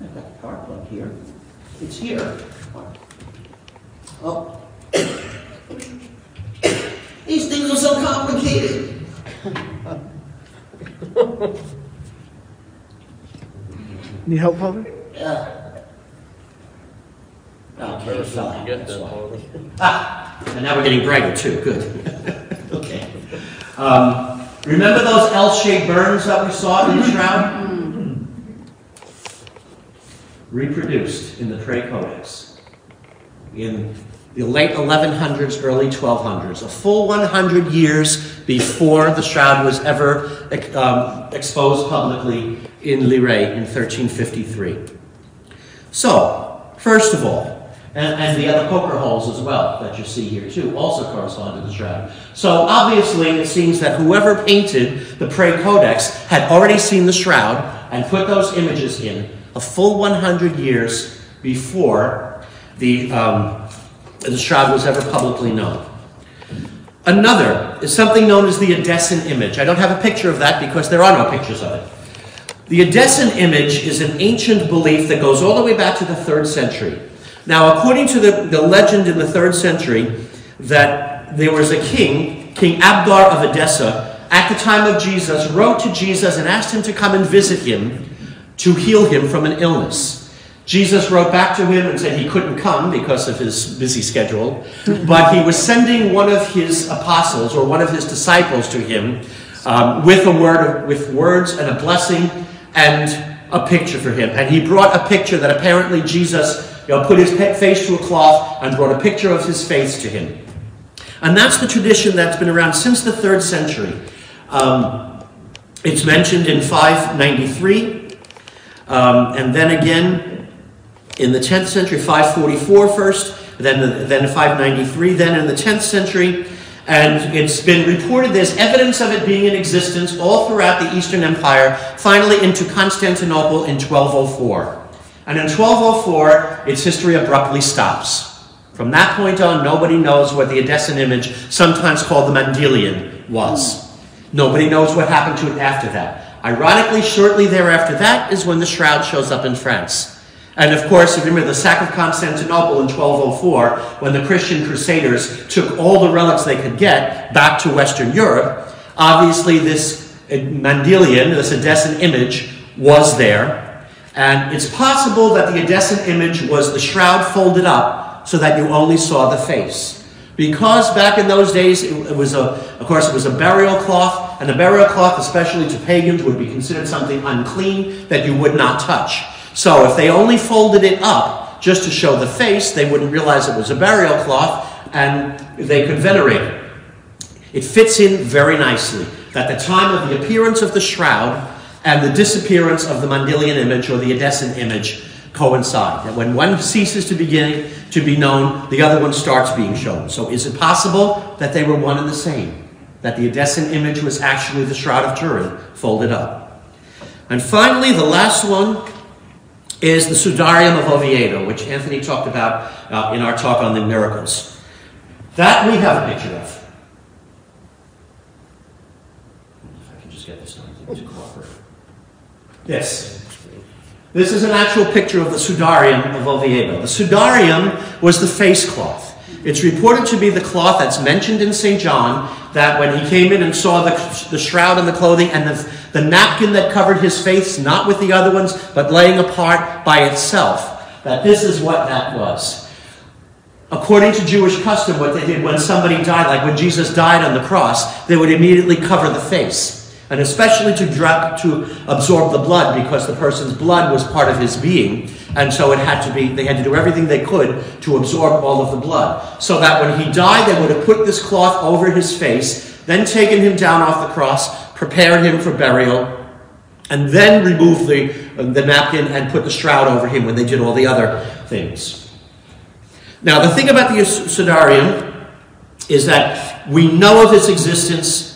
I've got the power plug here. It's here. Oh. These things are so complicated. Need help, Father? Yeah. Okay, fine. Get That's that, why. Father. And now we're getting brighter too. Good. Okay. Remember those L-shaped burns that we saw in the shroud? Reproduced in the Prey Codex in the late 1100s, early 1200s, a full 100 years before the shroud was ever exposed publicly in Lirey in 1353. So, first of all, and the other poker holes as well that you see here too also correspond to the shroud. So obviously it seems that whoever painted the Prey Codex had already seen the shroud and put those images in a full 100 years before the shroud was ever publicly known. Another is something known as the Indescent Image. I don't have a picture of that because there are no pictures of it. The Indescent Image is an ancient belief that goes all the way back to the 3rd century. Now, according to the legend in the 3rd century, that there was a king, King Abgar of Edessa, at the time of Jesus, wrote to Jesus and asked him to come and visit him to heal him from an illness. Jesus wrote back to him and said he couldn't come because of his busy schedule, but he was sending one of his apostles or one of his disciples to him with words and a blessing and a picture for him. And he brought a picture that apparently Jesus put his face to a cloth and brought a picture of his face to him. And that's the tradition that's been around since the 3rd century. It's mentioned in 593, and then again in the 10th century, 544 first, then 593, then in the 10th century. And it's been reported there's evidence of it being in existence all throughout the Eastern Empire, finally into Constantinople in 1204. And in 1204, its history abruptly stops. From that point on, nobody knows what the Indescent Image, sometimes called the Mandelion, was. Nobody knows what happened to it after that. Ironically, shortly thereafter that is when the shroud shows up in France. And of course, if you remember the sack of Constantinople in 1204, when the Christian Crusaders took all the relics they could get back to Western Europe, obviously this Mandelion, this Indescent Image, was there. And it's possible that the Indescent Image was the shroud folded up so that you only saw the face. Because back in those days, it was a burial cloth, and a burial cloth, especially to pagans, would be considered something unclean that you would not touch. So if they only folded it up just to show the face, they wouldn't realize it was a burial cloth, and they could venerate it. It fits in very nicely that the time of the appearance of the shroud and the disappearance of the Mandelion image or the Indescent Image coincide. That when one ceases to be known, the other one starts being shown. So is it possible that they were one and the same? That the Indescent Image was actually the Shroud of Turin folded up? And finally, the last one is the Sudarium of Oviedo, which Anthony talked about in our talk on the miracles. That we have a picture of. If I can just get this to cooperate. This is an actual picture of the Sudarium of Oviedo. The Sudarium was the face cloth. It's reported to be the cloth that's mentioned in St. John, that when he came in and saw the shroud and the clothing and the napkin that covered his face, not with the other ones, but laying apart by itself, that this is what that was. According to Jewish custom, what they did when somebody died, like when Jesus died on the cross, they would immediately cover the face. And especially to absorb the blood, because the person's blood was part of his being. And so they had to do everything they could to absorb all of the blood. So that when he died, they would have put this cloth over his face, then taken him down off the cross, prepared him for burial, and then removed the napkin and put the shroud over him when they did all the other things. Now, the thing about the Sudarium is that we know of its existence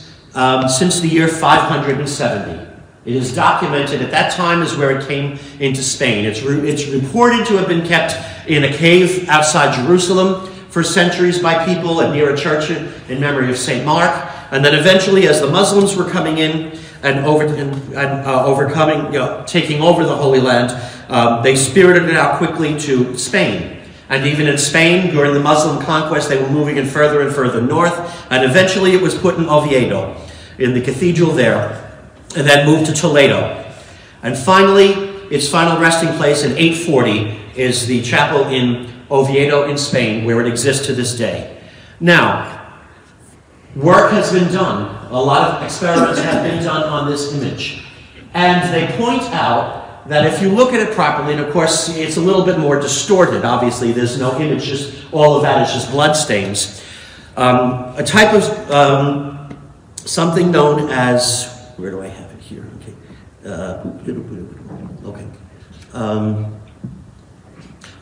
since the year 570. It is documented at that time is where it came into Spain. It's reported to have been kept in a cave outside Jerusalem for centuries by people and near a church in memory of St. Mark. And then eventually, as the Muslims were coming in and overcoming, taking over the Holy Land, they spirited it out quickly to Spain. And even in Spain, during the Muslim conquest, they were moving it further and further north. And eventually it was put in Oviedo, in the cathedral there, and then moved to Toledo. And finally, its final resting place in 840 is the chapel in Oviedo in Spain, where it exists to this day. Now, work has been done. A lot of experiments have been done on this image. And they point out that if you look at it properly, and of course it's a little bit more distorted, obviously there's no image, just all of that is just blood stains. A type of something known as, where do I have it here?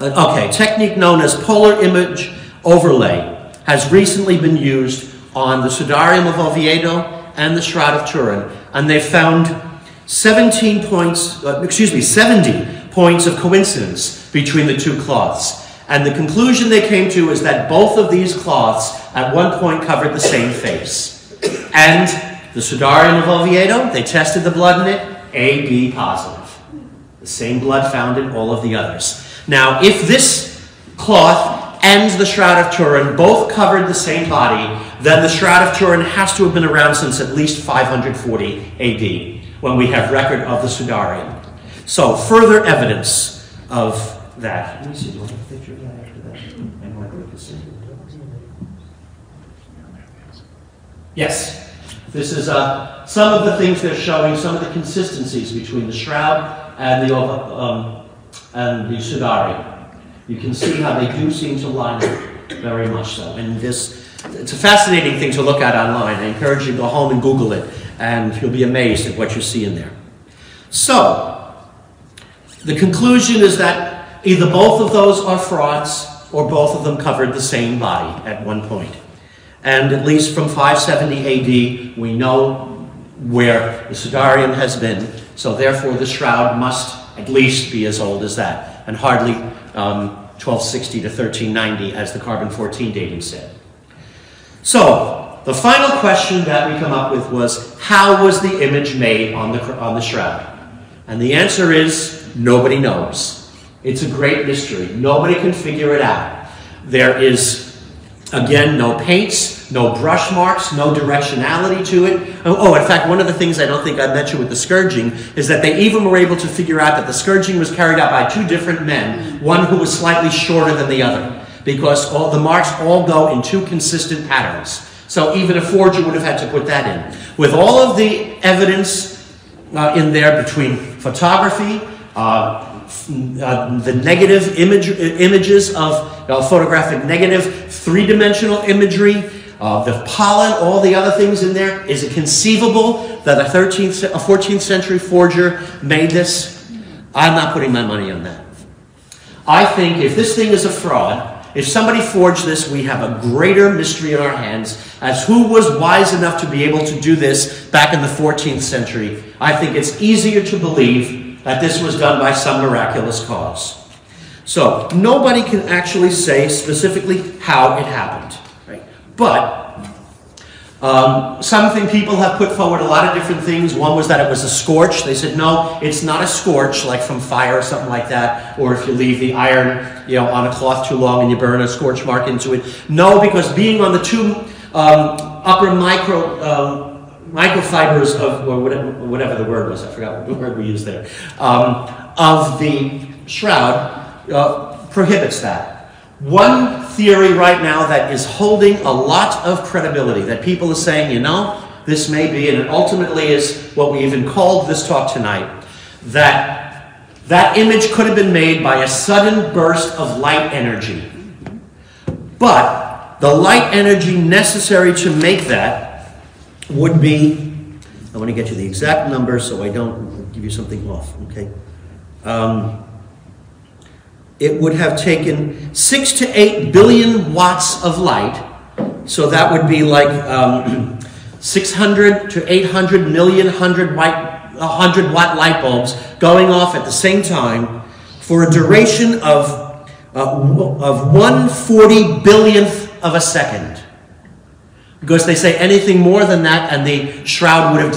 Okay. Technique known as polar image overlay has recently been used on the Sudarium of Oviedo and the Shroud of Turin, and they found 70 points of coincidence between the two cloths. And the conclusion they came to is that both of these cloths at one point covered the same face. And the Sudarium of Oviedo, they tested the blood in it, AB positive. The same blood found in all of the others. Now, if this cloth and the Shroud of Turin both covered the same body, then the Shroud of Turin has to have been around since at least 540 AD, when we have record of the Sudarium. So, further evidence of that. Let me see, do I have a picture of that after that? Yes. This is some of the things they're showing, some of the consistencies between the Shroud and the Sudarium. You can see how they do seem to line up very much so. And it's a fascinating thing to look at online. I encourage you to go home and Google it, and you'll be amazed at what you see in there. So, the conclusion is that either both of those are frauds, or both of them covered the same body at one point. And at least from 570 AD, we know where the Sudarium has been, so therefore the Shroud must at least be as old as that, and hardly 1260 to 1390 as the carbon-14 dating said. So, the final question that we come up with was, how was the image made on the Shroud? And the answer is, nobody knows. It's a great mystery. Nobody can figure it out. There is, again, no paints, no brush marks, no directionality to it. Oh, in fact, one of the things I don't think I mentioned with the scourging is that they even were able to figure out that the scourging was carried out by two different men, one who was slightly shorter than the other, because all the marks all go in two consistent patterns. So even a forger would have had to put that in. With all of the evidence in there between photography, the negative images of photographic negative, three-dimensional imagery, the pollen, all the other things in there, is it conceivable that a 14th century forger made this? I'm not putting my money on that. I think if this thing is a fraud, if somebody forged this, we have a greater mystery in our hands as who was wise enough to be able to do this back in the 14th century. I think it's easier to believe that this was done by some miraculous cause. So, nobody can actually say specifically how it happened. Right? But, something people have put forward a lot of different things. One was that it was a scorch. They said, no, it's not a scorch, like from fire or something like that, or if you leave the iron, on a cloth too long and you burn a scorch mark into it. No, because being on the two upper microfibers of, or whatever the word was, I forgot what word we used there, of the shroud prohibits that. One theory right now that is holding a lot of credibility, that people are saying, this may be, and it ultimately is what we even called this talk tonight, that image could have been made by a sudden burst of light energy. But the light energy necessary to make that would be, I want to get you the exact number so I don't give you something off, okay? It would have taken 6 to 8 billion watts of light, so that would be like 600 to 800 million 100 watt 100-watt light bulbs going off at the same time for a duration of 1/40 billionth of a second. Because they say anything more than that and the shroud would have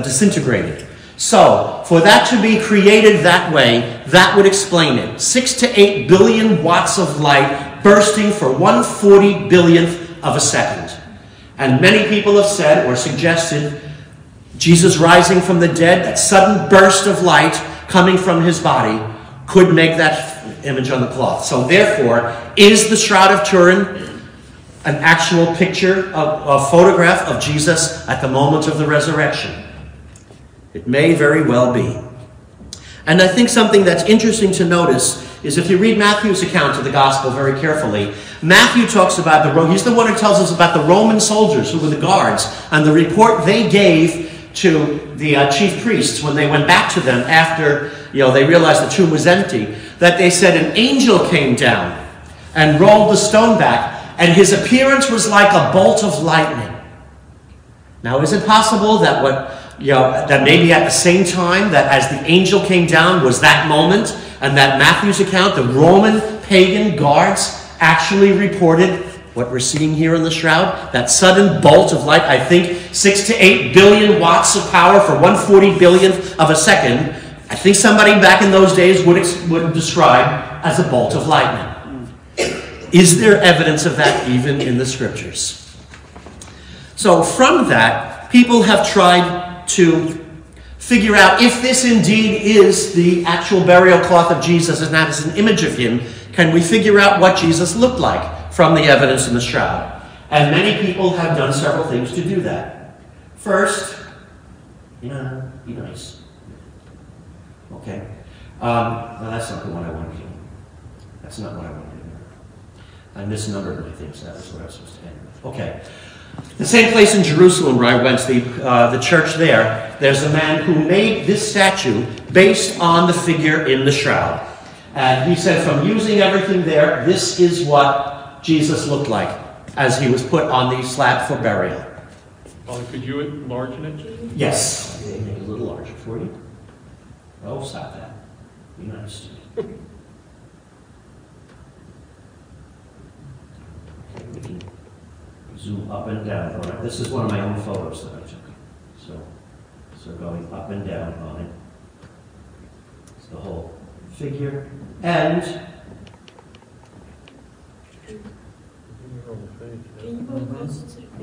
disintegrated. So, for that to be created that way, that would explain it. 6 to 8 billion watts of light bursting for 1/40 billionth of a second. And many people have said or suggested Jesus rising from the dead, that sudden burst of light coming from his body, could make that image on the cloth. So therefore, is the Shroud of Turin an actual picture, a photograph of Jesus at the moment of the resurrection? It may very well be. And I think something that's interesting to notice is if you read Matthew's account of the gospel very carefully, Matthew talks about he's the one who tells us about the Roman soldiers who were the guards and the report they gave to the chief priests when they went back to them after they realized the tomb was empty, that they said an angel came down and rolled the stone back, and his appearance was like a bolt of lightning. Now, is it possible that that maybe at the same time that as the angel came down was that moment, and that Matthew's account, the Roman pagan guards actually reported what we're seeing here in the shroud, that sudden bolt of light, I think 6 to 8 billion watts of power for 1/40 billionth of a second, I think somebody back in those days would describe as a bolt of lightning. Is there evidence of that even in the scriptures? So from that, people have tried to figure out if this indeed is the actual burial cloth of Jesus and that is an image of him. Can we figure out what Jesus looked like from the evidence in the shroud? And many people have done several things to do that. First, be nice. Okay. No, that's not the one I want to do. That's not what I want to do. I misnumbered my things. That was what I was supposed to end with. Okay. The same place in Jerusalem where I went, the church there's a man who made this statue based on the figure in the shroud. And he said from using everything there, this is what Jesus looked like as he was put on the slab for burial. Could you enlarge it? Yes. Make it a little larger for you. Oh, stop that. Be nice. We can zoom up and down on it. This is one of my own photos that I took. So going up and down on it. It's the whole figure. And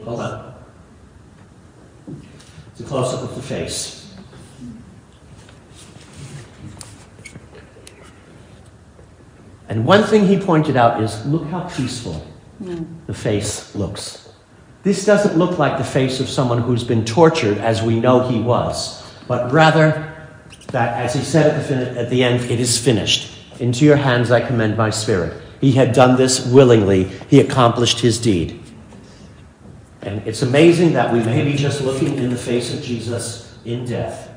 hold on. It's a close-up of the face. And one thing he pointed out is, look how peaceful the face looks. This doesn't look like the face of someone who's been tortured, as we know he was, but rather that, as he said at the end, it is finished. Into your hands I commend my spirit. He had done this willingly. He accomplished his deed. And it's amazing that we may be just looking in the face of Jesus in death.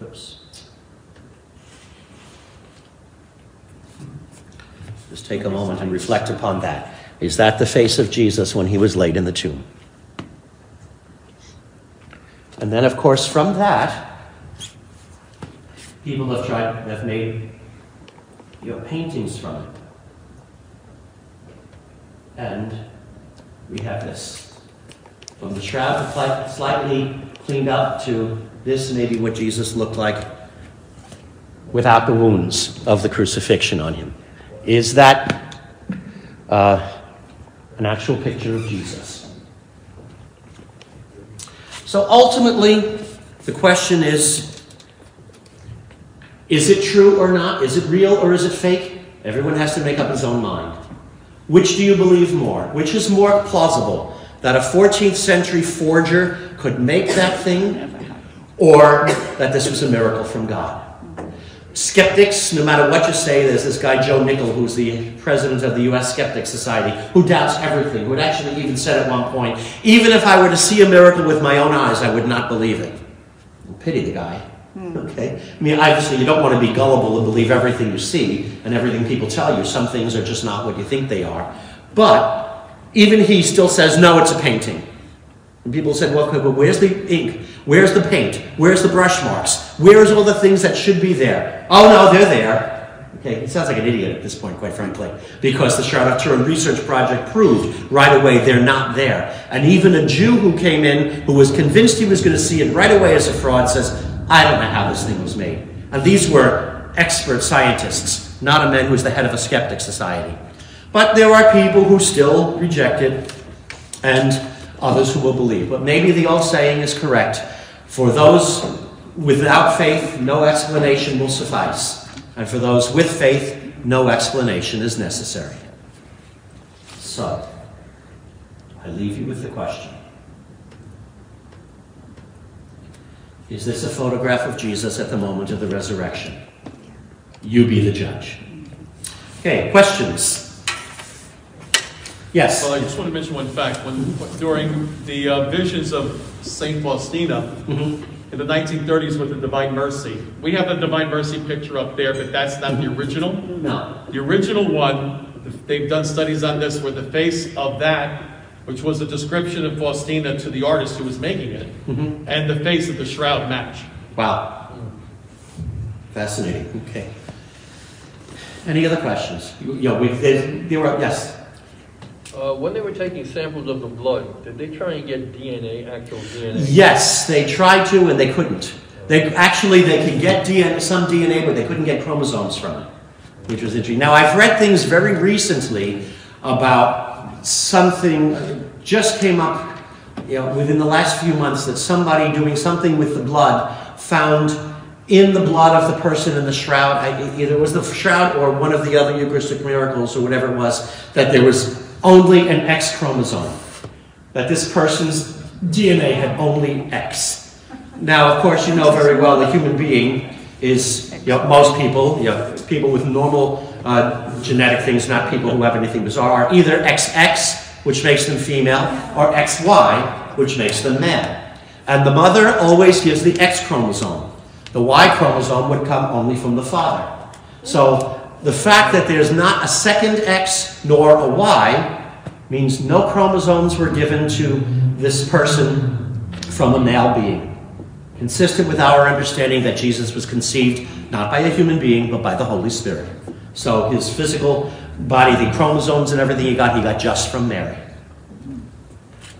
Oops. Just take a moment and reflect upon that. Is that the face of Jesus when he was laid in the tomb? And then, of course, from that, people have made paintings from it. And we have this. From the shroud, slightly cleaned up, to this maybe what Jesus looked like without the wounds of the crucifixion on him. Is that an actual picture of Jesus? So ultimately, the question is it true or not? Is it real or is it fake? Everyone has to make up his own mind. Which do you believe more? Which is more plausible? That a 14th century forger could make that thing, or that this was a miracle from God? Skeptics, no matter what you say, there's this guy Joe Nickel, who's the president of the U.S. Skeptic Society, who doubts everything, who had actually even said at one point, even if I were to see a miracle with my own eyes, I would not believe it. Pity the guy. Okay? I mean, obviously you don't want to be gullible and believe everything you see and everything people tell you. Some things are just not what you think they are. But even he still says, no, it's a painting. And people said, well, okay, but where's the ink? Where's the paint? Where's the brush marks? Where's all the things that should be there? Oh, no, they're there. Okay, he sounds like an idiot at this point, quite frankly, because the Shroud of Turin research project proved right away they're not there. And even a Jew who came in, who was convinced he was going to see it right away as a fraud, says, I don't know how this thing was made. And these were expert scientists, not a man who was the head of a skeptic society. But there are people who still reject it, and others who will believe. But maybe the old saying is correct. For those without faith, no explanation will suffice. And for those with faith, no explanation is necessary. So, I leave you with the question. Is this a photograph of Jesus at the moment of the resurrection? You be the judge. Okay, questions? Yes? Well, I just want to mention one fact. During the visions of St. Faustina, in the 1930s with the Divine Mercy, we have the Divine Mercy picture up there, but that's not the original. No. The original one, they've done studies on this, where the face of that, which was a description of Faustina to the artist who was making it, and the face of the shroud match. Wow. Fascinating. Okay. Any other questions? Yes? When they were taking samples of the blood, did they try and get DNA, actual DNA? Yes, they tried to and they couldn't. They could get some DNA, but they couldn't get chromosomes from it, which was interesting. Now, I've read things very recently about something just came up within the last few months, that somebody doing something with the blood found in the blood of the person in the shroud, either it was the shroud or one of the other Eucharistic miracles or whatever it was, that there was only an X chromosome. That this person's DNA had only X. Now, of course, you know very well the human being is, most people, people with normal genetic things, not people who have anything bizarre, are either XX, which makes them female, or XY, which makes them male. And the mother always gives the X chromosome. The Y chromosome would come only from the father. So the fact that there's not a second X nor a Y means no chromosomes were given to this person from a male being. Consistent with our understanding that Jesus was conceived not by a human being, but by the Holy Spirit. So his physical body, the chromosomes and everything he got just from Mary.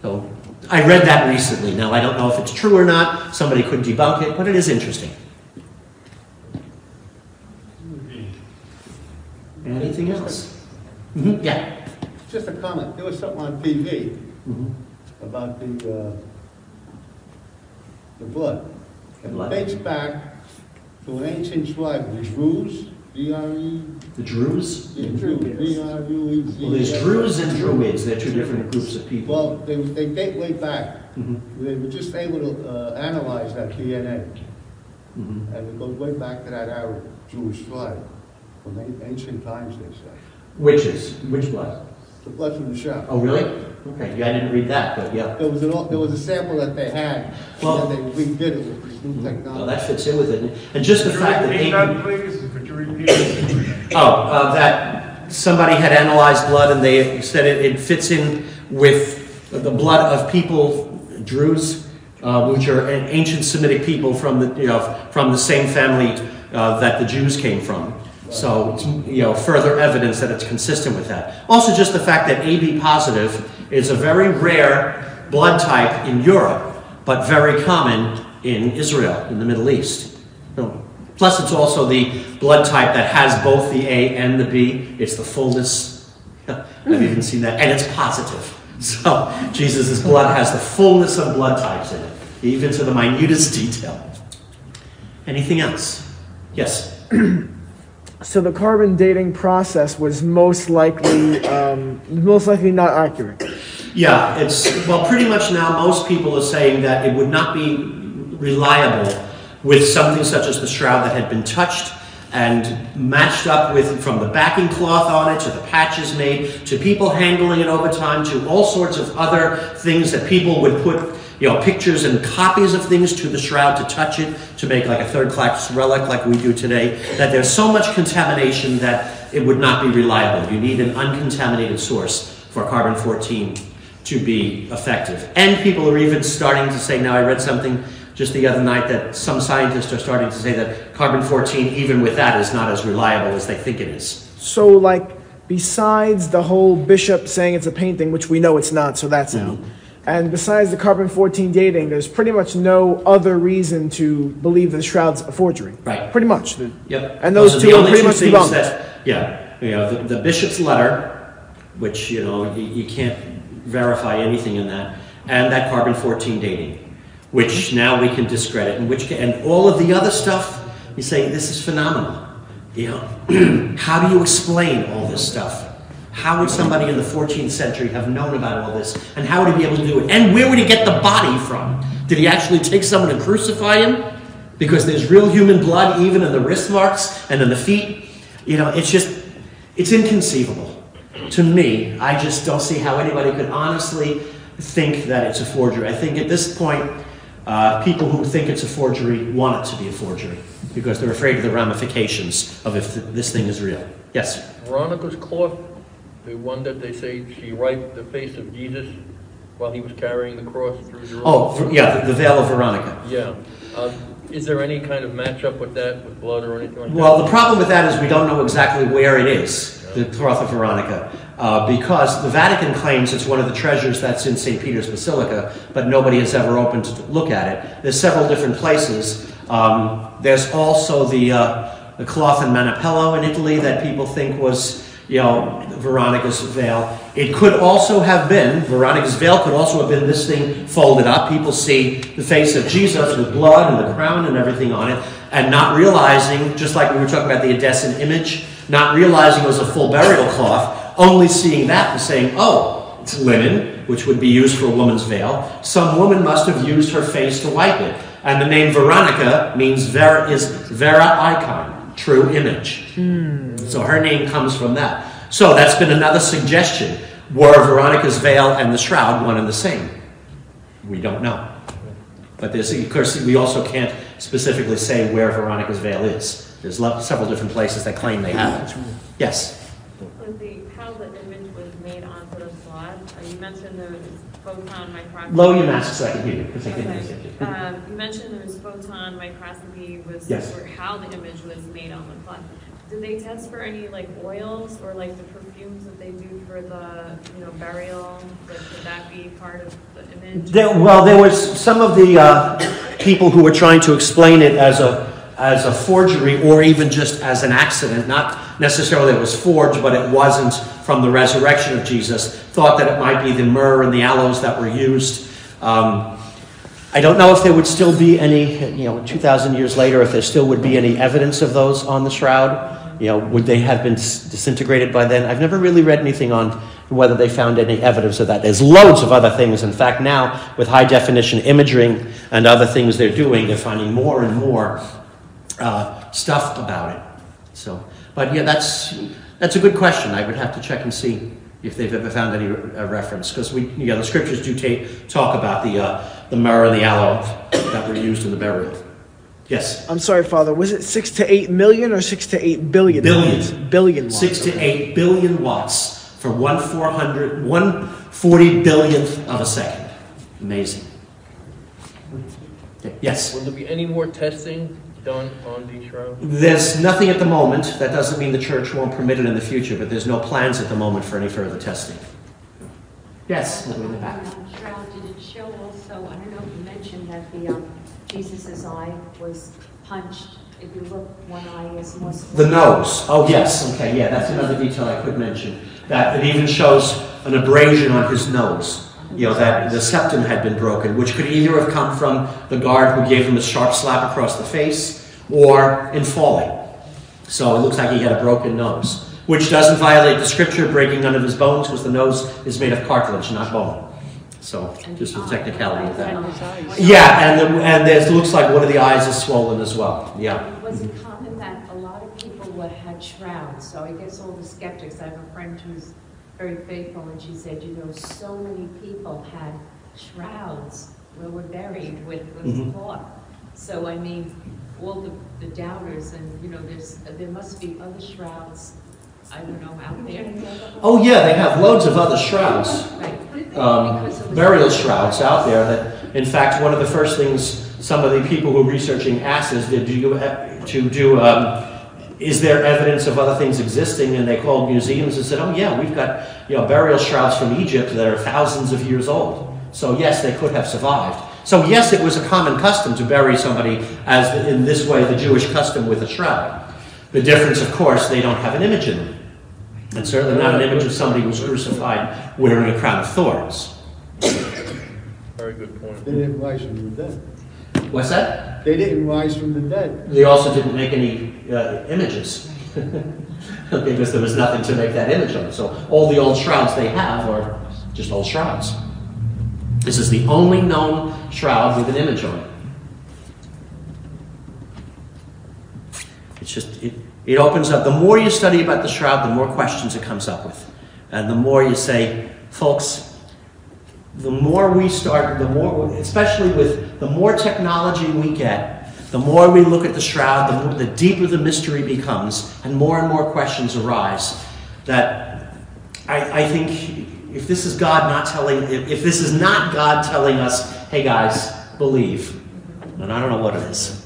So I read that recently. Now, I don't know if it's true or not. Somebody could debunk it, but it is interesting. Anything else? Yeah. Just a comment. There was something on TV about the blood. And it dates back to an ancient tribe, the Druze, D-R-E. The Druze? Yeah, Druze, D-R-U-E-Z. Well, there's Druze and Druids. They're two different groups of people. Well, they date way back. They were just able to analyze that DNA. And it goes way back to that Arab Jewish tribe from ancient times, they say. Which blood? The blood from the shop. Oh, really? Okay, yeah, I didn't read that, but yeah. There was a sample that they had, Well, and then they redid it with this new technology. Well, that fits in with it. And just the fact that Could you repeat it? that somebody had analyzed blood and they said it fits in with the blood of people, Druze, which are an ancient Semitic people from the same family that the Jews came from. So, further evidence that it's consistent with that. Also, just the fact that AB positive is a very rare blood type in Europe, but very common in Israel, in the Middle East. Plus, it's also the blood type that has both the A and the B. It's the fullness. I've even seen that. And it's positive. So, Jesus' blood has the fullness of blood types in it, even to the minutest detail. Anything else? Yes? So the carbon dating process was most likely not accurate. Yeah, pretty much now most people are saying that it would not be reliable with something such as the shroud that had been touched and matched up with, from the backing cloth on it to the patches made, to people handling it over time, to all sorts of other things that people would put pictures and copies of things to the shroud to touch it, to make like a third-class relic like we do today, that there's so much contamination that it would not be reliable. You need an uncontaminated source for carbon-14 to be effective. And people are even starting to say, now I read something just the other night that some scientists are starting to say that carbon-14, even with that, is not as reliable as they think it is. So, like, besides the whole bishop saying it's a painting, which we know it's not, so that's out. And besides the carbon-14 dating, there's pretty much no other reason to believe that the shroud's a forgery. Right. Pretty much. Yep. And those two are pretty much debunked. The bishop's letter, which, you can't verify anything in that, and that carbon-14 dating, which now we can discredit, and all of the other stuff, you say, this is phenomenal. How do you explain all this stuff? How would somebody in the 14th century have known about all this? And how would he be able to do it? And where would he get the body from? Did he actually take someone and crucify him? Because there's real human blood even in the wrist marks and in the feet. It's inconceivable. To me, I just don't see how anybody could honestly think that it's a forgery. I think at this point, people who think it's a forgery want it to be a forgery because they're afraid of the ramifications of if this thing is real. Yes? Veronica's cloth, the one that they say she wiped the face of Jesus while he was carrying the cross through Jerusalem. Oh, yeah, the veil of Veronica. Yeah. Is there any kind of matchup with that, with blood or anything like that? Well, the problem with that is we don't know exactly where it is, the cloth of Veronica, because the Vatican claims it's one of the treasures that's in St. Peter's Basilica, but nobody has ever opened to look at it. There's several different places. There's also the cloth in Manipello in Italy that people think was, Veronica's veil. It could also have been, Veronica's veil could also have been this thing folded up. People see the face of Jesus with blood and the crown and everything on it, and not realizing, just like we were talking about the Indescent Image, not realizing it was a full burial cloth, only seeing that and saying, oh, it's linen, which would be used for a woman's veil. Some woman must have used her face to wipe it. And the name Veronica means vera icon, true image. So her name comes from that. So that's been another suggestion. Were Veronica's veil and the shroud one and the same? We don't know. But of course, we also can't specifically say where Veronica's veil is. There's several different places that claim they have it. Yes? How the image was made onto the cloth, you mentioned there was photon microscopy. Lower your mask so I can hear you. Because I can't hear you. You mentioned there was photon microscopy for how the image was made on the cloth. Did they test for any oils or the perfumes that they do for the burial? Could that be part of the image? There was some of the people who were trying to explain it as a forgery or even just as an accident, not necessarily it was forged, but it wasn't from the resurrection of Jesus, thought that it might be the myrrh and the aloes that were used. I don't know if there would still be any, 2,000 years later, if there still would be any evidence of those on the shroud. Would they have been disintegrated by then? I've never really read anything on whether they found any evidence of that. There's loads of other things. In fact, now with high-definition imaging and other things they're doing, they're finding more and more stuff about it. So, but yeah, that's a good question. I would have to check and see if they've ever found any reference, because the scriptures do talk about the myrrh and the aloe that were used in the burial. Yes. I'm sorry, Father. Was it 6 to 8 million or 6 to 8 billion? Billion. Billion watts. 6 to 8 billion watts for 1/40 billionth of a second. Amazing. Yes. Will there be any more testing done on these shrouds? There's nothing at the moment. That doesn't mean the church won't permit it in the future, but there's no plans at the moment for any further testing. Yes. Shroud, did it show also, I don't know if you mentioned that Jesus' eye was punched. If you look, one eye is more... The nose. Oh, yes. Okay, yeah, that's another detail I could mention. That it even shows an abrasion on his nose. That the septum had been broken, which could either have come from the guard who gave him a sharp slap across the face or in falling. So it looks like he had a broken nose, which doesn't violate the scripture, breaking none of his bones, because the nose is made of cartilage, not bone. So, just the technicality of that. Yeah, and there looks like one of the eyes is swollen as well. Yeah. Was it common that a lot of people had shrouds? So I guess all the skeptics, I have a friend who's very faithful, and she said, so many people had shrouds where were buried with cloth. So, I mean, all the doubters, and, there must be other shrouds I don't know, out there. Oh yeah, they have loads of other shrouds, burial shrouds out there that, in fact, one of the first things some of the people who are researching asses did is there evidence of other things existing? And they called museums and said, oh yeah, we've got burial shrouds from Egypt that are thousands of years old. So yes, they could have survived. So yes, it was a common custom to bury somebody as in this way, the Jewish custom with a shroud. The difference, of course, they don't have an image in them. And certainly not an image of somebody who was crucified wearing a crown of thorns. Very good point. They didn't rise from the dead. What's that? They didn't rise from the dead. They also didn't make any images. Because there was nothing to make that image of. So all the old shrouds they have are just old shrouds. This is the only known shroud with an image on it. It's just, it opens up. The more you study about the shroud, the more questions it comes up with. And the more you say, folks, the more we start, the more, especially with the more technology we get, the more we look at the shroud, the deeper the mystery becomes, and more questions arise. That I think if this is God not telling, if this is not God telling us, hey guys, believe, then I don't know what it is.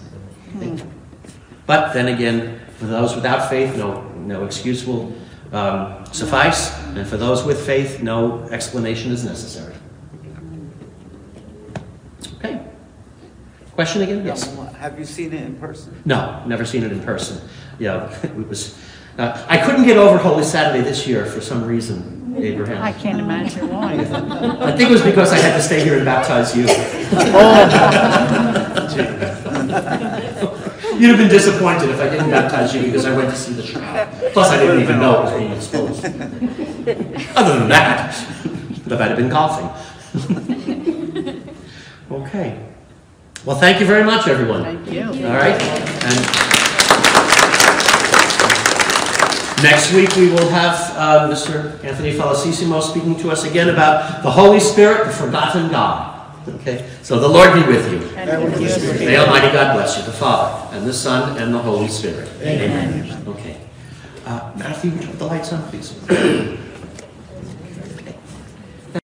But then again, for those without faith, no excuse will suffice, and for those with faith, no explanation is necessary. Okay. Question again? Yes. Have you seen it in person? No, never seen it in person. Yeah, it was. I couldn't get over Holy Saturday this year for some reason, Abraham. I can't imagine why. I think it was because I had to stay here and baptize you. You'd have been disappointed if I didn't baptize you because I went to see the shroud. Plus, I didn't even know it was being exposed. Other than that, but I'd have been golfing. Okay. Well, thank you very much, everyone. Thank you. All right. And next week we will have Mr. Anthony Felicissimo speaking to us again about the Holy Spirit, the forgotten God. Okay. So the Lord be with you. May Almighty God bless you, the Father, and the Son, and the Holy Spirit. Amen. Okay. Matthew, would you put the lights on, please?